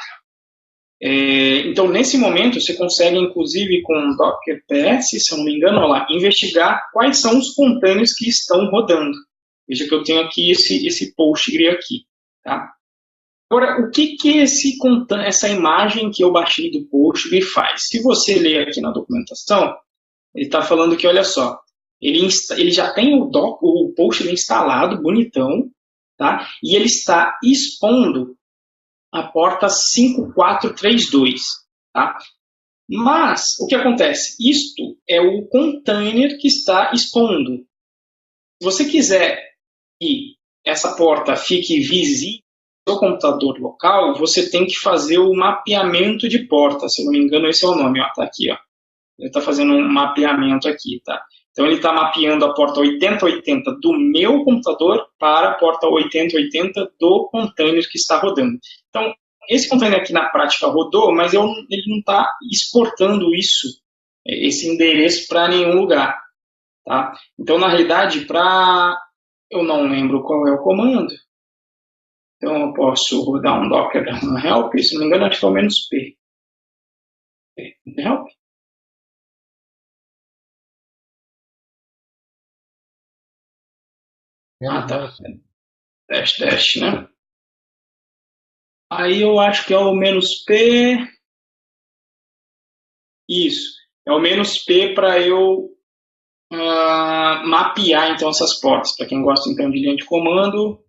Então, nesse momento, você consegue, inclusive, com o Docker PS, se eu não me engano, olha lá, investigar quais são os containers que estão rodando. Veja que eu tenho aqui esse Postgre aqui. Tá? Agora, o que essa imagem que eu baixei do Postgre faz? Se você ler aqui na documentação, ele está falando que, olha só, ele já tem o Postgre instalado, bonitão, tá? E ele está expondo a porta 5432. Tá? Mas, o que acontece? Isto é o container que está expondo. Se você quiser que essa porta fique visível no seu computador local, você tem que fazer o mapeamento de porta. Se eu não me engano, esse é o nome. Está aqui. Ó. Ele está fazendo um mapeamento aqui. Tá? Então, ele está mapeando a porta 8080 do meu computador para a porta 8080 do container que está rodando. Então, esse container aqui na prática rodou, mas ele não está exportando esse endereço para nenhum lugar. Tá? Então, na realidade, eu não lembro qual é o comando. Então, eu posso rodar um Docker help, se não me engano, acho que é o "-p". Help. Ah, tá. Dash, né? Aí eu acho que é o "-p". Isso. É o "-p" para eu mapear, então, essas portas. Para quem gosta, então, de linha de comando.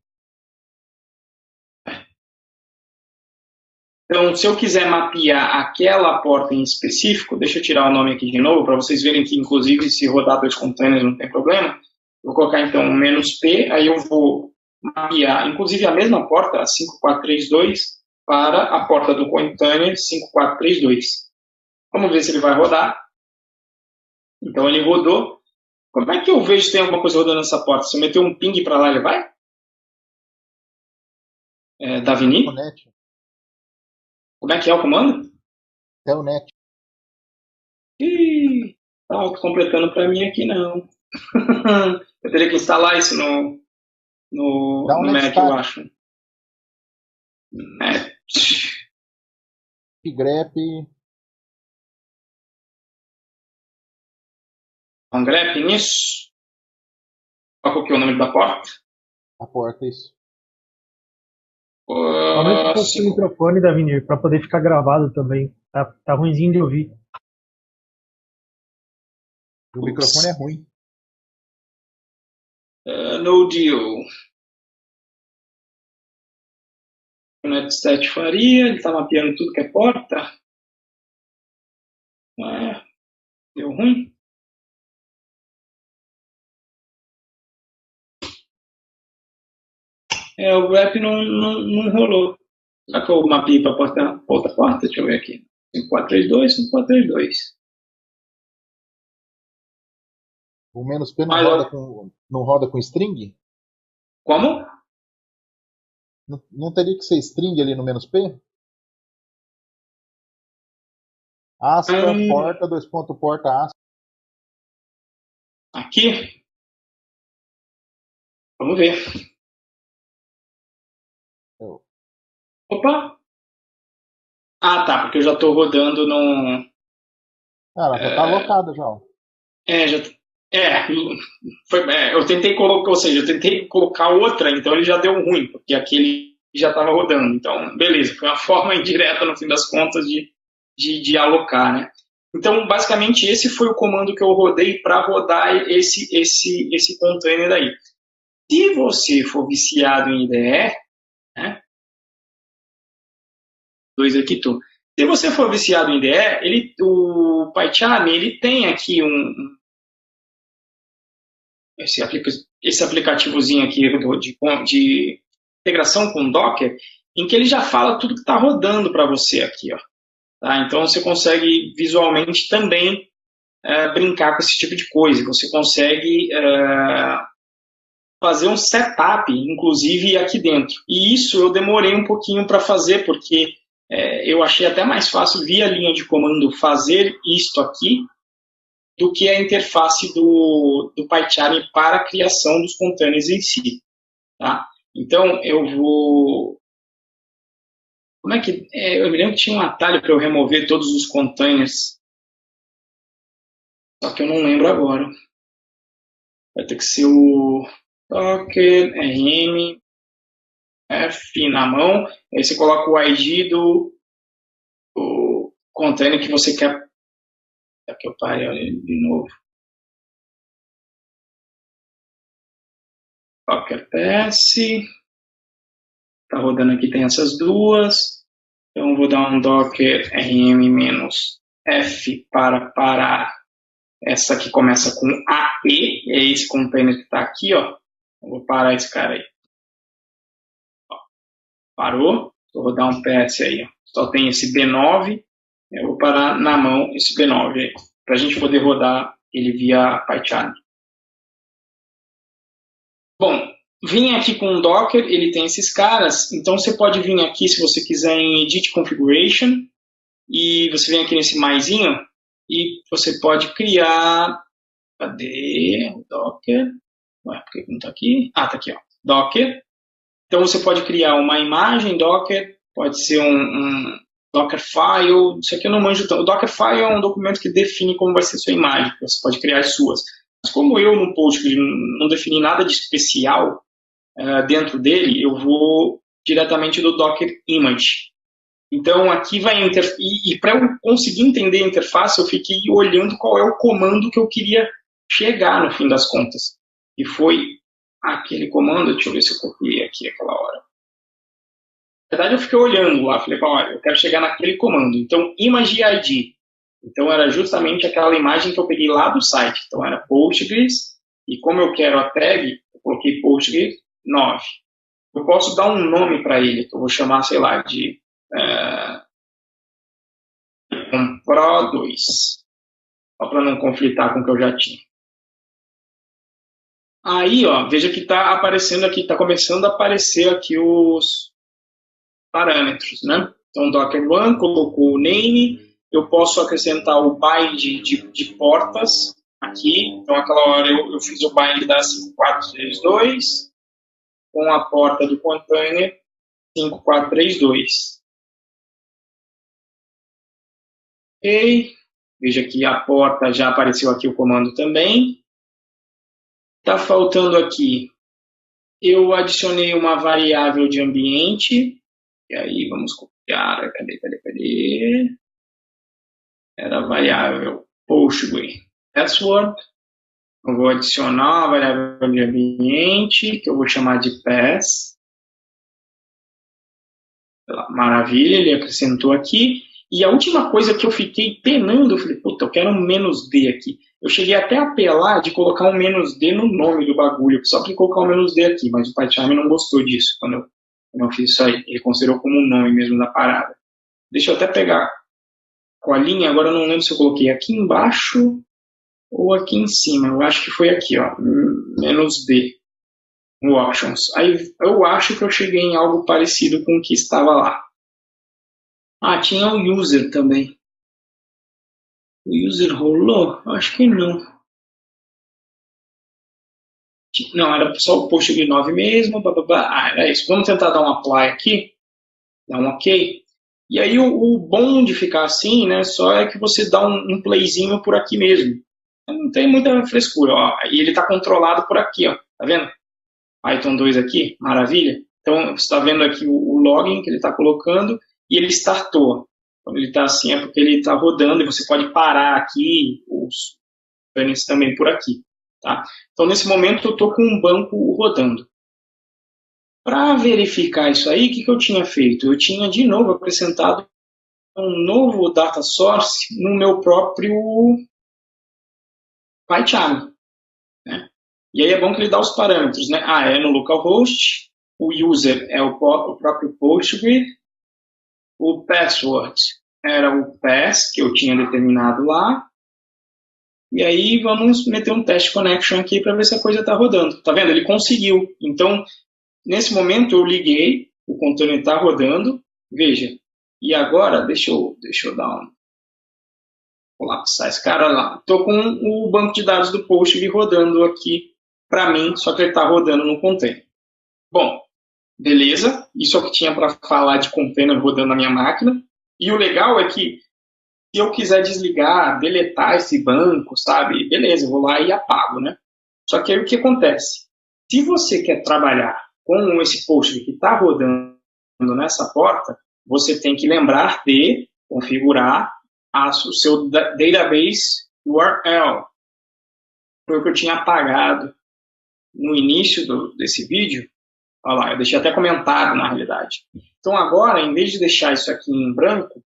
Então, se eu quiser mapear aquela porta em específico, deixa eu tirar o nome aqui de novo, para vocês verem que, inclusive, se rodar dois containers não tem problema. Vou colocar, então, um "-p", aí eu vou mapear, inclusive, a mesma porta, a 5432, para a porta do container 5432. Vamos ver se ele vai rodar. Então, ele rodou. Como é que eu vejo se tem alguma coisa rodando nessa porta? Se eu meter um ping para lá, ele vai? Davini? Como é que é o comando? Telnet. Ih, tá autocompletando para mim aqui não. Eu teria que instalar isso no Mac, eu acho. grep. Um grep nisso. Qual que é o nome da porta? A porta, isso. Aumenta um pouco o microfone, Davinir, para poder ficar gravado também. Tá ruimzinho de ouvir. O microfone é ruim. No deal. O Netstat faria, ele está mapeando tudo que é porta. Deu ruim. O app não rolou. Será que eu mapeei para outra porta? Deixa eu ver aqui. 5432, 5432. O menos P não roda com string? Como? Não teria que ser string ali no menos P? Aspa, porta, dois pontos, porta, aspa. Aqui? Vamos ver. Opa! Ah, tá, porque eu já estou rodando num... Ela já está alocada já. Eu tentei colocar, ou seja, eu tentei colocar outra, então ele já deu ruim, porque aquele já estava rodando. Então, beleza, foi uma forma indireta, no fim das contas, de alocar, né? Então, basicamente, esse foi o comando que eu rodei para rodar esse container aí. Se você for viciado em IDE, né? Dois aqui, tô. Se você for viciado em IDE, o PyCharm, ele tem aqui esse aplicativozinho aqui de integração com Docker, em que ele já fala tudo que está rodando para você aqui, ó. Tá? Então você consegue visualmente também brincar com esse tipo de coisa. Você consegue fazer um setup, inclusive aqui dentro. E isso eu demorei um pouquinho para fazer, porque eu achei até mais fácil via linha de comando fazer isto aqui do que a interface do PyCharm para a criação dos containers em si. Tá? Então, eu vou... Como é que... eu me lembro que tinha um atalho para eu remover todos os containers. Só que eu não lembro agora. Vai ter que ser o docker rm f na mão. Aí você coloca o ID do container que você quer. Aqui eu parei de novo. Docker PS. Está rodando aqui, tem essas duas. Então eu vou dar um docker rm-f para essa que começa com AE, é esse container que está aqui, ó. Eu vou parar esse cara aí. Ó, parou. Eu vou dar um PS aí, ó. Só tem esse B9. Eu vou parar na mão esse B9 aí, para a gente poder rodar ele via PyCharm. Bom, vim aqui com o Docker, ele tem esses caras, então você pode vir aqui se você quiser em Edit Configuration, e você vem aqui nesse maisinho, e você pode criar, cadê o Docker? Ué, por que não está aqui? Ah, está aqui, ó, Docker. Então você pode criar uma imagem Docker, pode ser um Dockerfile, isso aqui eu não manjo tanto. O Dockerfile é um documento que define como vai ser sua imagem, você pode criar as suas. Mas como eu no Postgres não defini nada de especial dentro dele, eu vou diretamente do Docker Image. Então aqui vai e para eu conseguir entender a interface, eu fiquei olhando qual é o comando que eu queria chegar no fim das contas. E foi aquele comando, deixa eu ver se eu copiei aqui aquela hora. Na verdade eu fiquei olhando lá, falei, olha, eu quero chegar naquele comando. Então, Image ID. Então era justamente aquela imagem que eu peguei lá do site. Então era Postgres, e como eu quero a tag, eu coloquei Postgres 9. Eu posso dar um nome para ele, que eu vou chamar, sei lá, de Pro 2. Só para não conflitar com o que eu já tinha. Aí, ó, veja que está aparecendo aqui, está começando a aparecer aqui os parâmetros, né? Então, Docker One colocou o name, eu posso acrescentar o bind de portas aqui. Então, aquela hora eu fiz o bind da 5432 com a porta do container 5432. Ok. Veja que a porta já apareceu aqui o comando também. Está faltando aqui eu adicionei uma variável de ambiente, e aí vamos copiar, cadê? Era a variável Postgre password. Eu vou adicionar uma variável de ambiente, que eu vou chamar de pass. Maravilha, ele acrescentou aqui. E a última coisa que eu fiquei penando, eu falei, puta, eu quero um "-d" aqui. Eu cheguei até a apelar de colocar um "-d" no nome do bagulho, só que colocar um "-d" aqui, mas o PyCharm não gostou disso quando eu fiz isso aí. Ele considerou como um nome mesmo da parada. Deixa eu até pegar com a linha, agora eu não lembro se eu coloquei aqui embaixo ou aqui em cima. Eu acho que foi aqui, ó, "-d", no Options. Aí eu acho que eu cheguei em algo parecido com o que estava lá. Ah, tinha o user também. O user rolou? Acho que não. Não, era só o Postgre 9 mesmo. Ah, era isso. Vamos tentar dar um apply aqui. Dar um ok. E aí o bom de ficar assim, né, só é que você dá um playzinho por aqui mesmo. Não tem muita frescura. Ó. E ele está controlado por aqui, ó. Tá vendo? Python 2 aqui, maravilha. Então, você está vendo aqui o login que ele está colocando e ele startou. Quando ele está assim é porque ele está rodando e você pode parar aqui, os panes também por aqui. Tá? Então, nesse momento, eu estou com um banco rodando. Para verificar isso aí, o que eu tinha feito? Eu tinha, de novo, acrescentado um novo data source no meu próprio PyCharm. Né? E aí é bom que ele dá os parâmetros. Né? É no localhost, o user é o próprio Postgre, o password era o pass que eu tinha determinado lá. E aí vamos meter um test connection aqui para ver se a coisa está rodando. Tá vendo? Ele conseguiu. Então, nesse momento eu liguei, o container está rodando. Veja. E agora, deixa eu dar um... colapsar esse cara lá. Estou com o banco de dados do Postgre rodando aqui para mim, só que ele está rodando no container. Bom, beleza. Isso é o que tinha para falar de container rodando na minha máquina. E o legal é que se eu quiser desligar, deletar esse banco, sabe? Beleza, eu vou lá e apago, né? Só que aí o que acontece? Se você quer trabalhar com esse Postgre que está rodando nessa porta, você tem que lembrar de configurar o seu database URL. Foi o que eu tinha apagado no início desse vídeo. Olha lá, eu deixei até comentado na realidade. Então agora, em vez de deixar isso aqui em branco,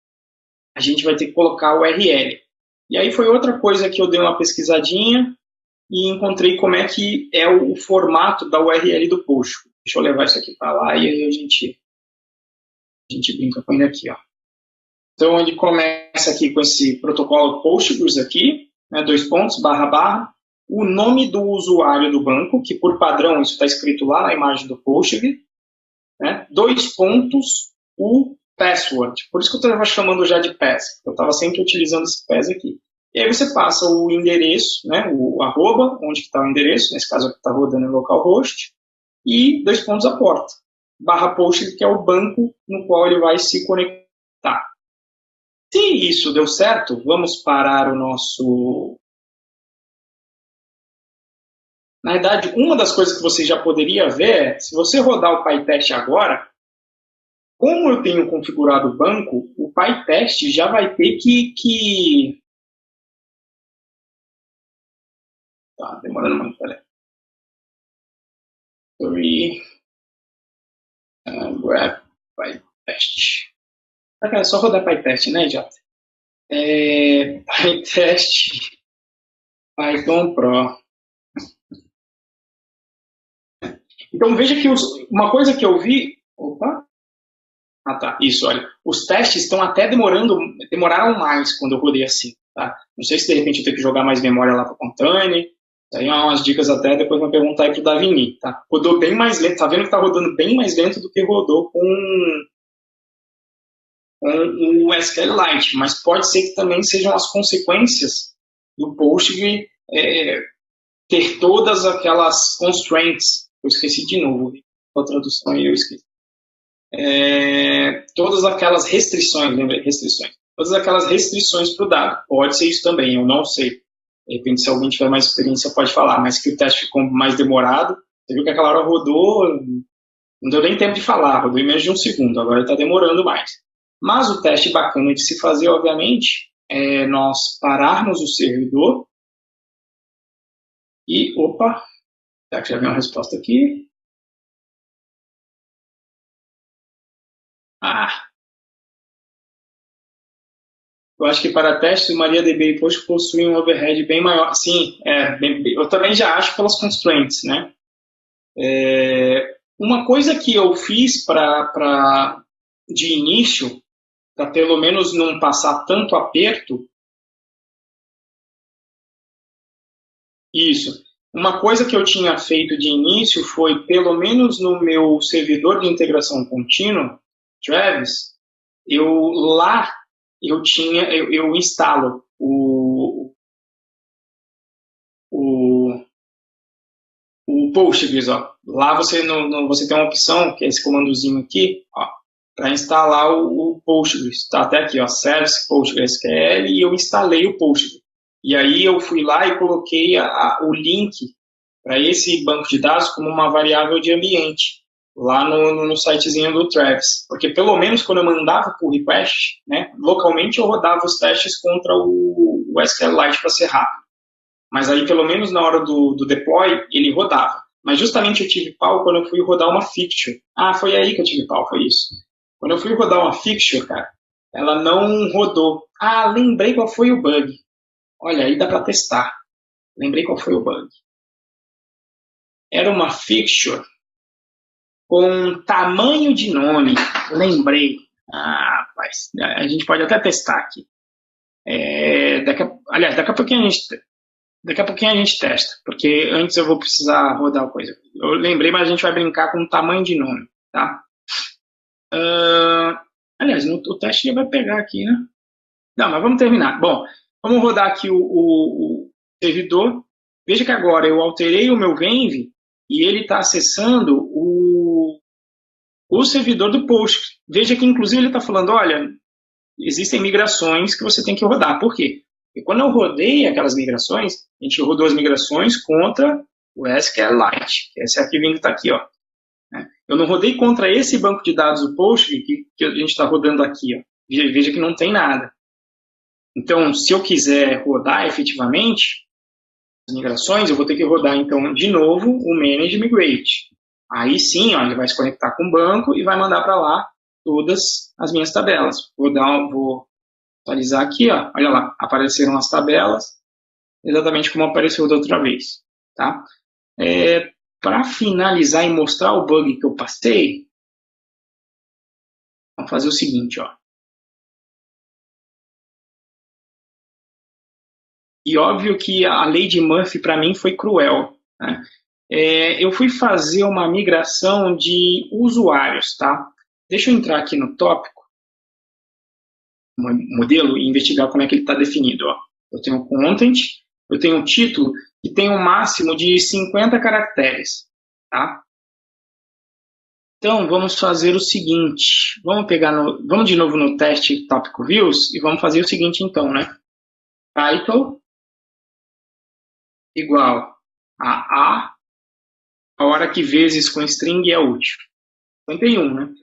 a gente vai ter que colocar o URL. E aí foi outra coisa que eu dei uma pesquisadinha e encontrei como é que é o formato da URL do Postgre. Deixa eu levar isso aqui para lá e aí a gente brinca com ele aqui. Ó. Então ele começa aqui com esse protocolo Postgres aqui, né, 2 pontos, //, o nome do usuário do banco, que por padrão isso está escrito lá na imagem do Postgre, né, 2 pontos, o password. Por isso que eu estava chamando já de pass. Eu estava sempre utilizando esse pass aqui. E aí você passa o endereço, né, o arroba, onde está o endereço, nesse caso aqui está rodando em localhost, e 2 pontos a porta. /Postgre, que é o banco no qual ele vai se conectar. Se isso deu certo, vamos parar o nosso... Na verdade, uma das coisas que você já poderia ver é, se você rodar o PyTest agora, como eu tenho configurado o banco, o PyTest já vai ter que... Tá, demorando muito, peraí. Grab PyTest. É só rodar PyTest, né, idiota? PyTest Python Pro. Então veja que uma coisa que eu vi... Opa! Ah, tá. Isso, olha. Os testes estão até demoraram mais quando eu rodei assim. Tá? Não sei se de repente eu tenho que jogar mais memória lá para o container. Aí umas dicas até, depois vou perguntar aí para o Davini. Tá? Rodou bem mais lento. Tá vendo que está rodando bem mais lento do que rodou com o SQLite. Mas pode ser que também sejam as consequências do Postgre ter todas aquelas constraints. Eu esqueci de novo. A tradução aí eu esqueci. Todas aquelas restrições, lembra? Restrições. Todas aquelas restrições para o dado. Pode ser isso também, eu não sei. De repente, se alguém tiver mais experiência, pode falar. Mas que o teste ficou mais demorado, Você viu que aquela hora rodou, não deu nem tempo de falar, rodou em menos de um segundo, agora está demorando mais. Mas o teste bacana de se fazer, obviamente, é nós pararmos o servidor e, opa, será que já veio uma resposta aqui? Eu acho que para testes o MariaDB e Postgre possuem um overhead bem maior. Sim, eu também já acho pelas constraints, né? Uma coisa que eu fiz de início, para pelo menos não passar tanto aperto, isso. Uma coisa que eu tinha feito de início foi, pelo menos no meu servidor de integração contínua, Travis, eu instalo o Postgres, ó. Lá você tem uma opção, que é esse comandozinho aqui, para instalar o Postgres. Tá até aqui, ó, service PostgreSQL, e eu instalei o Postgres. E aí eu fui lá e coloquei o link para esse banco de dados como uma variável de ambiente, lá no sitezinho do Travis. Porque pelo menos quando eu mandava por request, né, localmente eu rodava os testes contra o SQLite para ser rápido. Mas aí pelo menos na hora do deploy ele rodava. Mas justamente eu tive pau quando eu fui rodar uma fixture. Foi aí que eu tive pau, foi isso. Quando eu fui rodar uma fixture, cara, ela não rodou. Lembrei qual foi o bug. Olha, aí dá para testar. Lembrei qual foi o bug. Era uma fixture com tamanho de nome. Lembrei. Rapaz, a gente pode até testar aqui. Daqui a pouquinho a gente testa, porque antes eu vou precisar rodar a coisa. Eu lembrei, mas a gente vai brincar com o tamanho de nome, tá? Aliás, o teste já vai pegar aqui, né? Não, mas vamos terminar. Bom, vamos rodar aqui o servidor. Veja que agora eu alterei o meu Venv e ele está acessando o servidor do Postgres. Veja que, inclusive, ele está falando, olha, existem migrações que você tem que rodar. Por quê? Porque quando eu rodei aquelas migrações, a gente rodou as migrações contra o SQLite, que é esse arquivinho que está aqui, ó. Eu não rodei contra esse banco de dados do Postgres que a gente está rodando aqui, ó. Veja que não tem nada. Então, se eu quiser rodar efetivamente as migrações, eu vou ter que rodar, então, de novo o Manage Migrate. Aí sim, ó, ele vai se conectar com o banco e vai mandar para lá todas as minhas tabelas. Vou atualizar aqui, ó. Olha lá, apareceram as tabelas, exatamente como apareceu da outra vez. Tá? Para finalizar e mostrar o bug que eu passei, vamos fazer o seguinte, ó. E óbvio que a lei de Murphy para mim foi cruel, né? Eu fui fazer uma migração de usuários, tá? Deixa eu entrar aqui no tópico, modelo, e investigar como é que ele está definido, ó. Eu tenho content, eu tenho um título que tem um máximo de 50 caracteres, tá? Então, vamos fazer o seguinte, vamos de novo no teste tópico views e vamos fazer o seguinte então, né? Title igual a hora que vezes com string é útil. 51, né?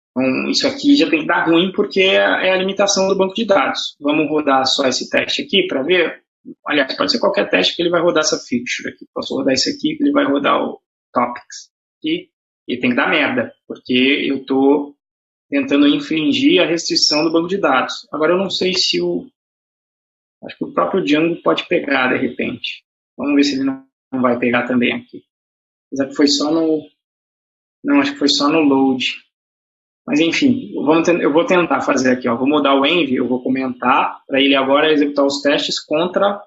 Então, isso aqui já tem que dar ruim porque é a limitação do banco de dados. Vamos rodar só esse teste aqui para ver. Aliás, pode ser qualquer teste que ele vai rodar essa fixture aqui. Posso rodar esse aqui que ele vai rodar o topics. E tem que dar merda, porque eu estou tentando infringir a restrição do banco de dados. Agora eu não sei se acho que o próprio Django pode pegar de repente. Vamos ver se ele não vai pegar também aqui. Apesar que foi só Não, acho que foi só no load. Mas enfim, eu vou tentar fazer aqui. Ó. Vou mudar o env, eu vou comentar para ele agora executar os testes contra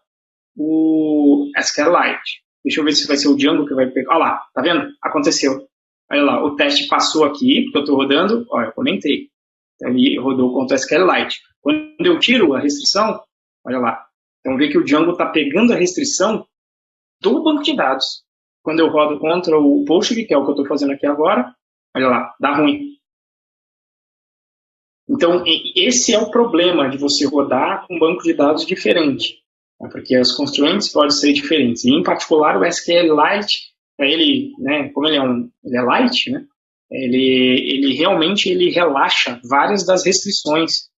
o SQLite. Deixa eu ver se vai ser o Django que vai pegar. Olha lá, tá vendo? Aconteceu. Olha lá, o teste passou aqui, porque eu estou rodando. Olha, eu comentei. Então, ele rodou contra o SQLite. Quando eu tiro a restrição, olha lá. Então vê que o Django está pegando a restrição do banco de dados. Quando eu rodo contra o Postgre, que é o que eu estou fazendo aqui agora, olha lá, dá ruim. Então, esse é o problema de você rodar com um banco de dados diferente, né? Porque as constraints podem ser diferentes. E, em particular, o SQLite para ele, né, como ele é light, né, ele realmente ele relaxa várias das restrições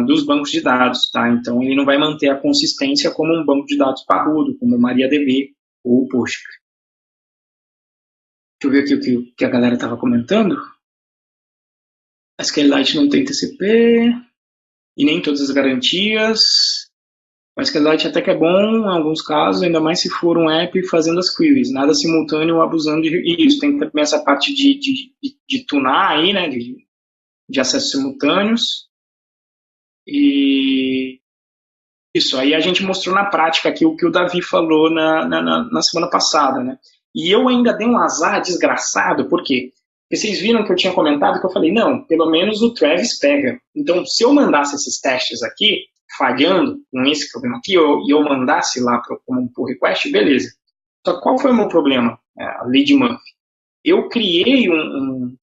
dos bancos de dados, tá? Então ele não vai manter a consistência como um banco de dados parrudo, como o MariaDB ou o Postgre. Deixa eu ver aqui o que a galera estava comentando. A SQLite não tem TCP e nem todas as garantias. O SQLite até que é bom em alguns casos, ainda mais se for um app fazendo as queries, nada simultâneo ou abusando de isso. Tem também essa parte de tunar aí, né, de acessos simultâneos. E isso, aí a gente mostrou na prática aqui o que o Davi falou na semana passada, né? E eu ainda dei um azar desgraçado, por quê? Porque vocês viram que eu tinha comentado que eu falei, não, pelo menos o Travis pega. Então, se eu mandasse esses testes aqui, falhando com esse problema aqui, e eu mandasse lá como um pull request, beleza. Só que qual foi o meu problema? A Lady Murphy. Eu criei um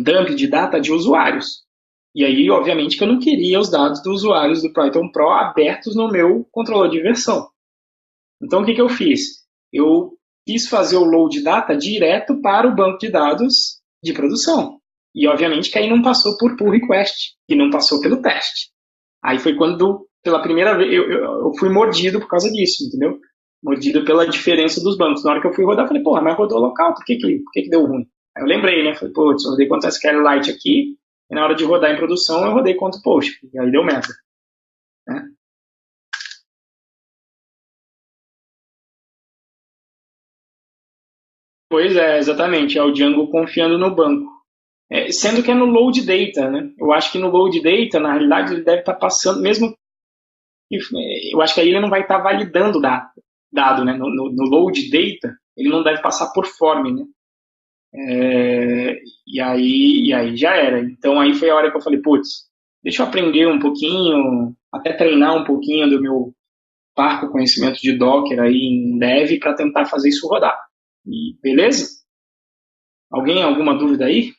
dump de data de usuários. E aí, obviamente, que eu não queria os dados dos usuários do Python Pro abertos no meu controlador de versão. Então, o que eu fiz? Eu quis fazer o load data direto para o banco de dados de produção. E, obviamente, que aí não passou por pull request, e não passou pelo teste. Aí foi quando, pela primeira vez, eu fui mordido por causa disso, entendeu? Mordido pela diferença dos bancos. Na hora que eu fui rodar, eu falei, porra, mas rodou local, por que deu ruim? Aí eu lembrei, né? Falei, pô, eu rodei contra a SQLite aqui, e na hora de rodar em produção, eu rodei contra o Post. E aí deu merda. Né? Pois é, exatamente. É o Django confiando no banco. Sendo que é no load data, né? Eu acho que no load data, na realidade, ele deve estar passando, mesmo que, eu acho que aí ele não vai estar validando dado, né? No load data, ele não deve passar por form, né? E aí já era. Então aí foi a hora que eu falei, putz, deixa eu aprender um pouquinho, até treinar um pouquinho do meu parco conhecimento de Docker aí em Dev para tentar fazer isso rodar. E beleza? Alguém alguma dúvida aí?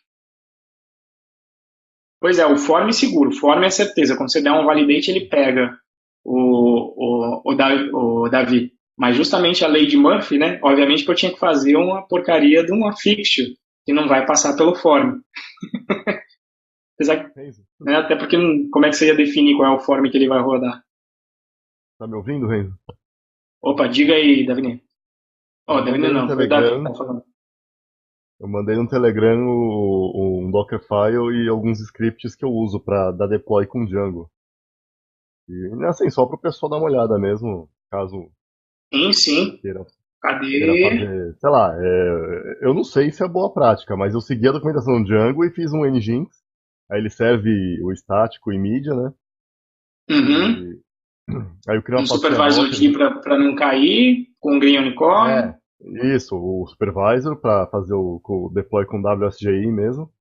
Pois é, o form seguro, form é certeza. Quando você der um validate, ele pega o Davi. Mas justamente a lei de Murphy, né? Obviamente que eu tinha que fazer uma porcaria de uma fixture que não vai passar pelo form. Apesar, né, até porque como é que você ia definir qual é o form que ele vai rodar? Tá me ouvindo, Renzo? Opa, diga aí, Davini. Eu Davini mandei no não, foi o Davi que Telegram, tá falando. eu mandei no Telegram um Dockerfile e alguns scripts que eu uso para dar deploy com Django. E assim, só para o pessoal dar uma olhada mesmo, caso Sim. queira Cadê? fazer, sei lá, eu não sei se é boa prática, mas eu segui a documentação do Django e fiz um Nginx. Aí ele serve o estático e mídia, né? Uhum. E aí eu criei Um uma pastinha supervisor Docker. aqui para não cair, com Green Unicorn. É, isso, o supervisor para fazer o deploy com WSGI mesmo.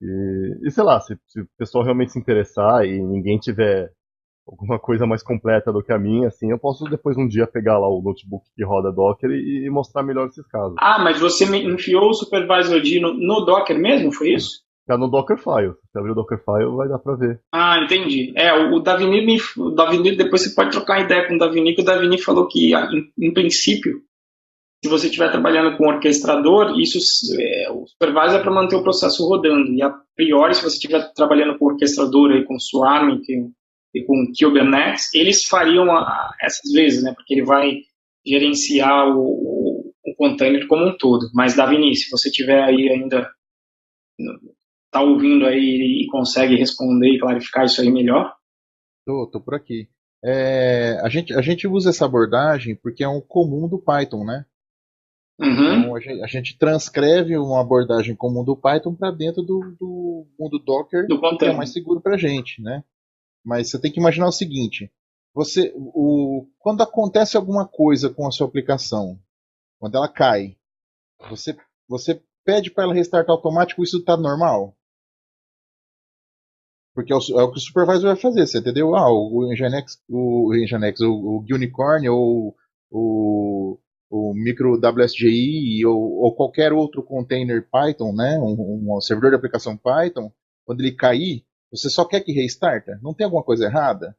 E sei lá, se o pessoal realmente se interessar e ninguém tiver alguma coisa mais completa do que a minha, assim, eu posso depois um dia pegar lá o notebook que roda Docker e mostrar melhor esses casos. Ah, mas você enfiou o supervisor D no Docker mesmo, foi isso? Tá no Dockerfile. Se abrir o Dockerfile, vai dar pra ver. Ah, entendi. O Davini, depois você pode trocar ideia com o Davini, que o Davini falou que, em princípio, se você estiver trabalhando com orquestrador, o supervisor é para manter o processo rodando. E a priori, se você estiver trabalhando com orquestrador aí, com Swarm e com Kubernetes, eles fariam essas vezes, né? Porque ele vai gerenciar o container como um todo. Mas, Davini, se você tiver aí ainda, tá ouvindo aí e consegue responder e clarificar isso aí melhor. Tô por aqui. A gente usa essa abordagem porque é um comum do Python, né? Uhum. Então a gente transcreve uma abordagem comum do Python para dentro do mundo Docker, Do porque é container. mais seguro para a gente, né? Mas você tem que imaginar o seguinte: quando acontece alguma coisa com a sua aplicação, quando ela cai, você pede para ela restartar automático, isso está normal? Porque é o que o supervisor vai fazer, você entendeu? O Nginx, o Unicorn ou o micro WSGI ou qualquer outro container Python, né? Um servidor de aplicação Python, quando ele cair, você só quer que restarta? Não tem alguma coisa errada?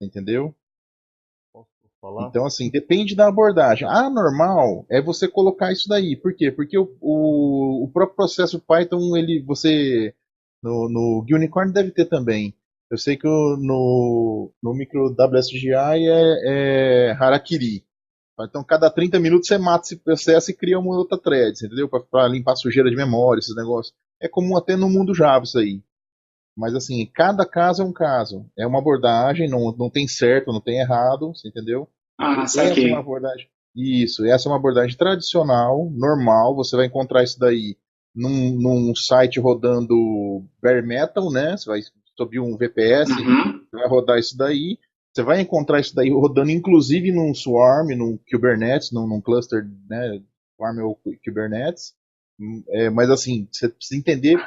Entendeu? Falar? Então, assim, depende da abordagem. A normal é você colocar isso daí. Por quê? Porque o próprio processo Python, no Unicorn deve ter também. Eu sei que no micro WSGI é Harakiri. Então, cada 30 minutos você mata esse processo e cria uma outra thread, entendeu? Para limpar sujeira de memória, esses negócios. É comum até no mundo Java isso aí. Mas, assim, cada caso é um caso. É uma abordagem, não tem certo, não tem errado, você entendeu? Ah, Essa é uma saquei. abordagem. Isso, essa é uma abordagem tradicional, normal. Você vai encontrar isso daí num site rodando bare metal, né? Você vai subir um VPS, Uhum. você vai rodar isso daí. Você vai encontrar isso daí rodando, inclusive num Swarm, num Kubernetes, num cluster, né? Swarm ou Kubernetes. Mas assim, você precisa entender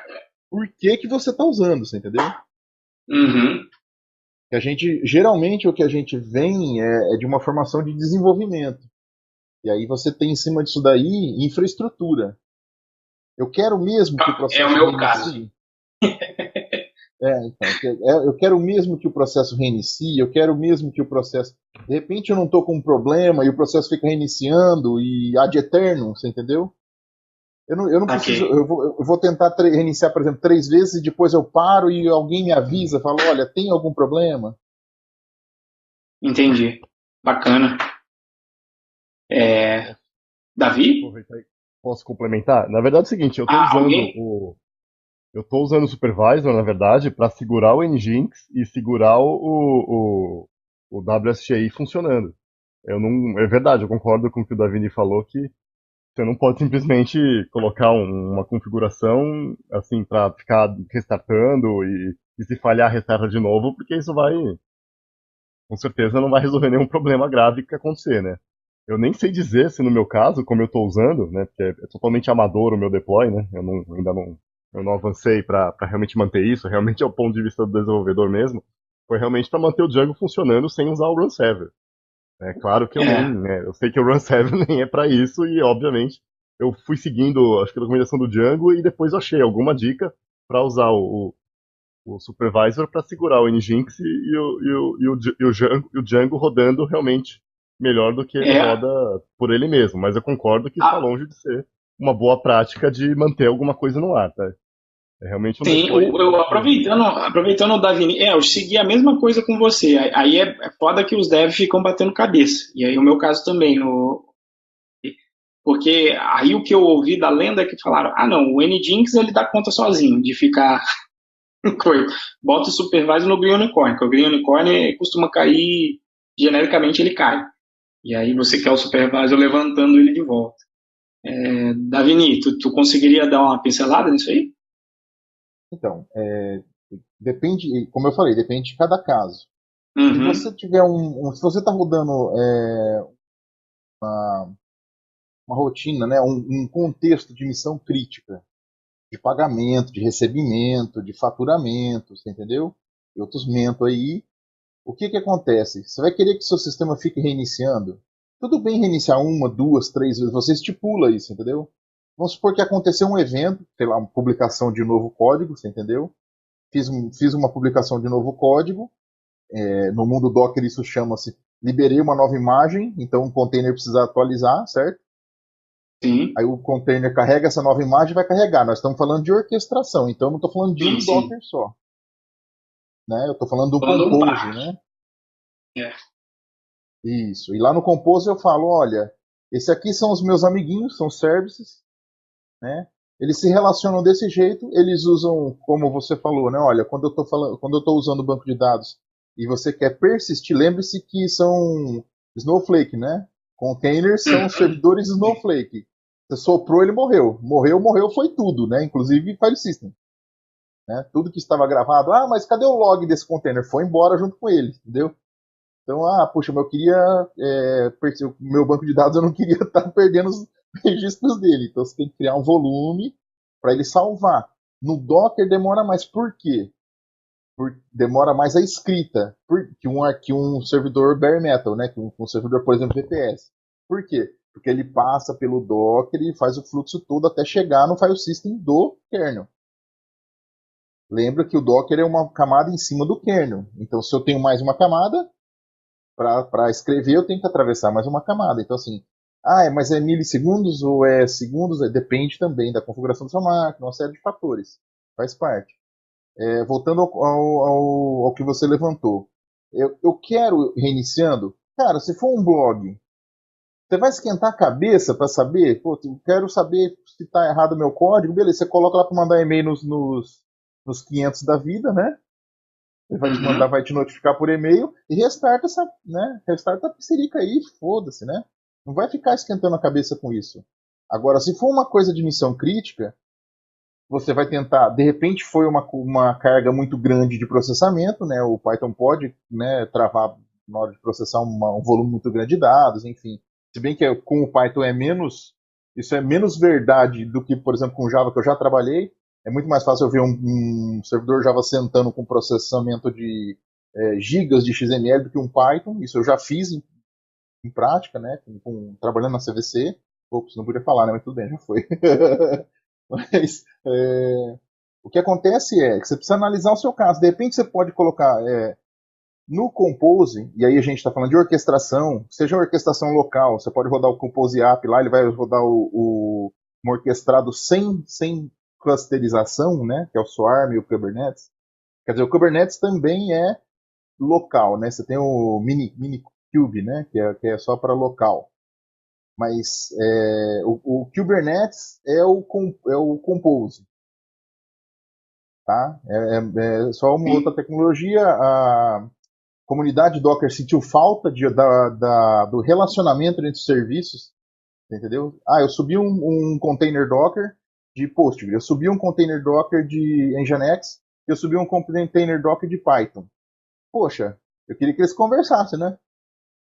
por que que você está usando, você entendeu? Uhum. Que a gente, geralmente o que a gente vem é de uma formação de desenvolvimento. E aí você tem em cima disso daí infraestrutura. Eu quero mesmo que o É o processo meu caso. reinicie. Eu quero mesmo que o processo reinicie, eu quero mesmo que o processo. De repente eu não estou com um problema e o processo fica reiniciando e ad eterno, você entendeu? Eu não preciso. Saquei. Eu vou tentar reiniciar, por exemplo, 3 vezes e depois eu paro e alguém me avisa, fala: olha, tem algum problema? Entendi. Bacana. É, Posso Davi? aproveitar e posso complementar? Na verdade é o seguinte, Ah, alguém? eu tô usando o Supervisor, na verdade, para segurar o Nginx e segurar o WSGI funcionando. Eu não, é verdade, eu concordo com o que o Davini falou que você não pode simplesmente colocar uma configuração assim para ficar restartando e se falhar restarta de novo, porque isso vai, com certeza, não vai resolver nenhum problema grave que acontecer, né? Eu nem sei dizer se no meu caso, como eu estou usando, né, porque é totalmente amador o meu deploy, né? Eu não avancei para realmente manter isso, realmente é o ponto de vista do desenvolvedor mesmo, foi realmente para manter o Django funcionando sem usar o run server. É claro que eu nem, É. né, eu sei que o run server nem é para isso e obviamente eu fui seguindo, acho que a recomendação do Django e depois eu achei alguma dica para usar o supervisor para segurar o Nginx e o Django rodando realmente melhor do que ele É. roda por ele mesmo. Mas eu concordo que está Ah, longe de ser uma boa prática de manter alguma coisa no ar, tá? É realmente um sim, deploy eu mesmo. aproveitando o Davi, eu segui a mesma coisa com você. Aí é foda que os devs ficam batendo cabeça. E aí o meu caso também, porque aí o que eu ouvi da lenda é que falaram, ah não, o Nginx ele dá conta sozinho de ficar coisa. Bota o supervisor no Green Unicorn, que o Green Unicorn costuma cair, genericamente ele cai. E aí você quer o supervisor levantando ele de volta. Davini, tu conseguiria dar uma pincelada nisso aí? Então, depende, como eu falei, depende de cada caso. Se você Uhum. tiver se você está rodando uma rotina, né, um contexto de missão crítica, de pagamento, de recebimento, de faturamento, você entendeu? E outros mentos aí, o que que acontece? Você vai querer que seu sistema fique reiniciando? Tudo bem reiniciar uma, duas, 3 vezes, você estipula isso, entendeu? Vamos supor que aconteceu um evento, sei lá, uma publicação de novo código, você entendeu? Fiz uma publicação de novo código, no mundo Docker isso chama-se liberei uma nova imagem, então o container precisa atualizar, certo? Sim, Aí o container carrega essa nova imagem e vai carregar. Nós estamos falando de orquestração, então eu não estou falando de sim, um sim. Docker só. Né? Eu estou falando do Falando um Compose, par. né? É. Isso. E lá no Compose eu falo, olha, esse aqui são os meus amiguinhos, são services, né? Eles se relacionam desse jeito, eles usam, como você falou, né? Olha, quando eu estou usando o banco de dados e você quer persistir, lembre-se que são Snowflake, né? Containers são Uhum. servidores Snowflake. Você soprou, ele morreu. Morreu, morreu, foi tudo, né? Inclusive file system. Né? Tudo que estava gravado, mas cadê o log desse container? Foi embora junto com ele, entendeu? Então, puxa, eu queria, o meu banco de dados eu não queria estar perdendo os registros dele. Então você tem que criar um volume para ele salvar. No Docker demora mais. Por quê? Demora mais a escrita que um servidor bare metal, né? Que um servidor, por exemplo, VPS. Por quê? Porque ele passa pelo Docker e faz o fluxo todo até chegar no file system do kernel. Lembra que o Docker é uma camada em cima do kernel. Então, se eu tenho mais uma camada, Para escrever, eu tenho que atravessar mais uma camada. Então, assim, mas é milissegundos ou é segundos? Depende também da configuração da sua máquina, uma série de fatores. Faz parte. Voltando ao que você levantou. Eu quero, reiniciando, cara, se for um blog, você vai esquentar a cabeça para saber? Pô, eu quero saber se está errado o meu código. Beleza, você coloca lá para mandar e-mail nos 500 da vida, né? Ele vai te mandar, vai te notificar por e-mail e restarta essa, né? Restarta a psirica aí, foda-se, né? Não vai ficar esquentando a cabeça com isso. Agora, se for uma coisa de missão crítica, você vai tentar, de repente foi uma carga muito grande de processamento, né? O Python pode, né, travar na hora de processar um volume muito grande de dados, enfim. Se bem que com o Python isso é menos verdade do que, por exemplo, com o Java, que eu já trabalhei. É muito mais fácil eu ver um servidor Java sentando com processamento de gigas de XML do que um Python. Isso eu já fiz em prática, né? Trabalhando na CVC. Ops, não podia falar, né? Mas tudo bem, já foi. Mas o que acontece é que você precisa analisar o seu caso. De repente você pode colocar no Compose, e aí a gente está falando de orquestração, seja orquestração local, você pode rodar o Compose App lá, ele vai rodar um orquestrado sem clusterização, né, que é o Swarm e o Kubernetes. Quer dizer, o Kubernetes também é local, né? Você tem o Minikube, né, que é só para local. Mas o Kubernetes é o Compose. Tá? É só uma outra tecnologia. A comunidade Docker sentiu falta do relacionamento entre os serviços, entendeu? Eu subi um container Docker de Postgre, eu subi um container Docker de Nginx, eu subi um container Docker de Python. Poxa, eu queria que eles conversassem, né?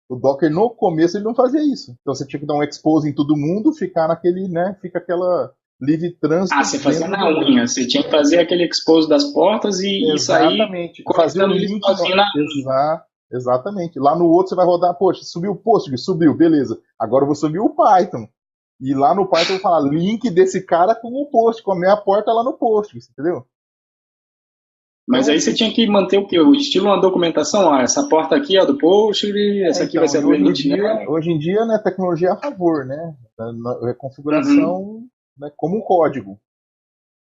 O Docker no começo ele não fazia isso. Então você tinha que dar um expose em todo mundo, ficar naquele, né? Fica aquela livre trânsito. Você fazia na unha, você tinha que fazer aquele expose das portas e sair. Exatamente. Fazer o link exatamente. Lá no outro você vai rodar, poxa, subiu o Postgre, subiu, beleza. Agora eu vou subir o Python. E lá no Python eu vou falar link desse cara com o Postgre, com a minha porta lá no Postgre, entendeu? Mas aí você tinha que manter o quê? O estilo, uma documentação, essa porta aqui é do Postgre, essa aqui vai ser do Init, né? Hoje em dia, né, tecnologia é a favor, né? A configuração né, como um código.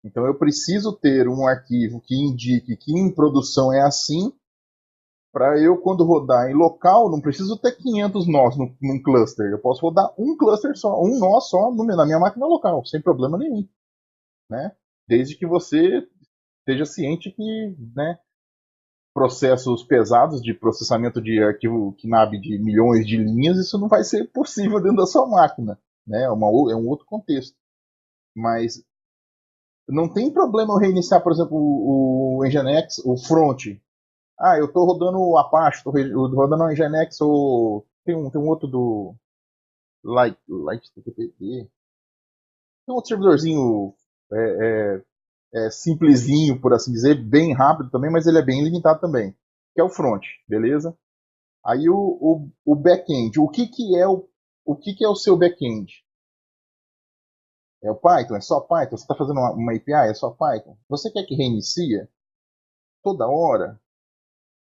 Então eu preciso ter um arquivo que indique que em produção é assim, para eu, quando rodar em local, não preciso ter 500 nós num cluster. Eu posso rodar um cluster só, um nó só na minha máquina local, sem problema nenhum. Né? Desde que você esteja ciente que, né, processos pesados de processamento de arquivo KNAB de milhões de linhas, isso não vai ser possível dentro da sua máquina. Né? É um outro contexto. Mas não tem problema eu reiniciar, por exemplo, o Nginx, o front. Eu estou rodando o Apache, estou rodando o Nginx, ou tem um outro do LightTTP. Tem um outro servidorzinho simplesinho, por assim dizer, bem rápido também, mas ele é bem limitado também, que é o front, beleza? Aí o back-end, o que é o seu back-end? É o Python? É só Python? Você está fazendo uma API? É só Python? Você quer que reinicia toda hora?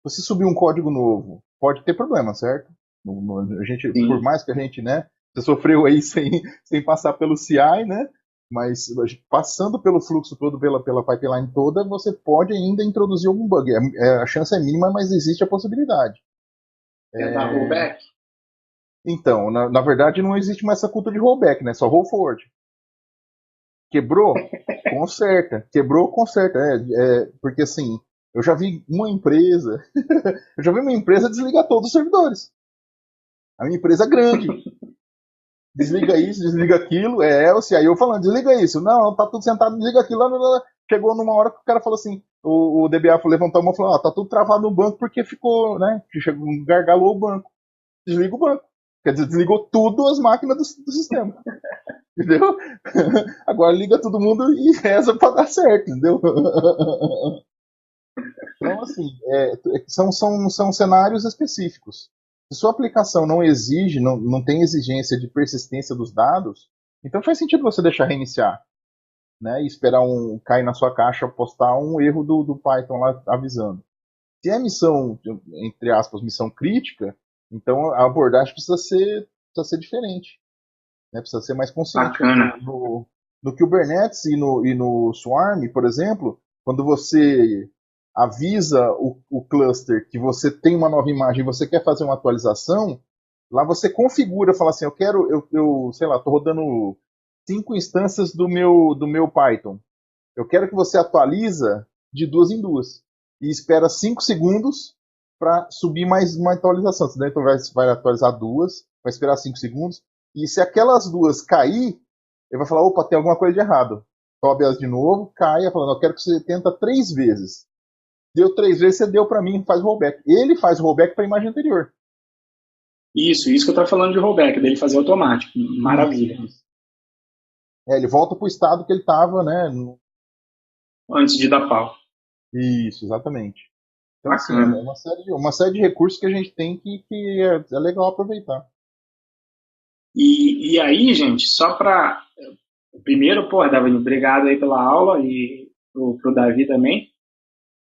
Você subir um código novo, pode ter problema, certo? A gente, por mais que a gente, né, você sofreu aí sem passar pelo CI, né? Mas passando pelo fluxo todo, pela pipeline toda, você pode ainda introduzir algum bug. A chance é mínima, mas existe a possibilidade. Dar rollback? Então, na verdade, não existe mais essa cultura de rollback, né? Só roll forward. Quebrou? Conserta. Quebrou? Conserta. Porque assim, eu já vi uma empresa desligar todos os servidores. A minha empresa é grande. Desliga isso, desliga aquilo. O CIO falando, desliga isso. Não, tá tudo sentado, desliga aquilo. Chegou numa hora que o cara falou assim, o DBA levantou a mão e falou, tá tudo travado no banco porque ficou, né? Gargalou o banco. Desliga o banco. Quer dizer, desligou tudo as máquinas do sistema. Entendeu? Agora liga todo mundo e reza pra dar certo, entendeu? Então, assim, são cenários específicos. Se sua aplicação não exige, não tem exigência de persistência dos dados, então faz sentido você deixar reiniciar. Né, e esperar cair na sua caixa, postar um erro do Python lá avisando. Se é missão, entre aspas, missão crítica, Então a abordagem precisa ser diferente, né? Precisa ser mais consciente. Bacana. No Kubernetes e no Swarm, por exemplo, quando você avisa o cluster que você tem uma nova imagem e você quer fazer uma atualização, lá você configura, fala assim, sei lá, estou rodando 5 instâncias do meu Python. Eu quero que você atualiza de 2 em 2 e espera 5 segundos para subir mais uma atualização. Senão então vai atualizar 2, vai esperar 5 segundos e se aquelas 2 cair, ele vai falar, opa, tem alguma coisa de errado. Sobe elas de novo, cai, falando, eu quero que você tenta 3 vezes. Deu 3 vezes, você deu para mim, faz rollback. Ele faz rollback para a imagem anterior. Isso que eu estava falando de rollback, dele fazer automático. Maravilha. Ele volta para o estado que ele estava, né? Antes de dar pau. Isso, exatamente. Então, assim, é Bacana. uma série de recursos que a gente tem que é legal aproveitar. E aí, gente, só para. Primeiro, pô, Davi, obrigado aí pela aula e pro Davi também.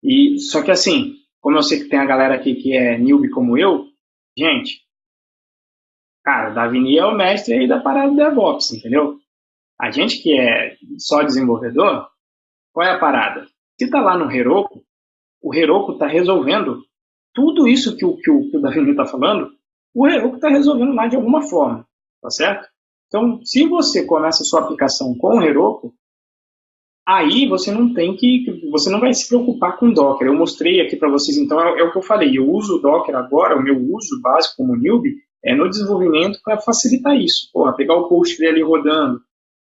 E só que assim, como eu sei que tem a galera aqui que é newbie como eu, gente, cara, o Davini é o mestre aí da parada do DevOps, entendeu? A gente que é só desenvolvedor, qual é a parada? Se tá lá no Heroku, o Heroku tá resolvendo tudo isso que o Davini tá falando, o Heroku tá resolvendo lá de alguma forma, tá certo? Então, se você começa a sua aplicação com o Heroku, aí você você não vai se preocupar com Docker. Eu mostrei aqui para vocês, então é o que eu falei. Eu uso o Docker agora, o meu uso básico como newbie é no desenvolvimento para facilitar isso. Porra, pegar o Postgre ali rodando.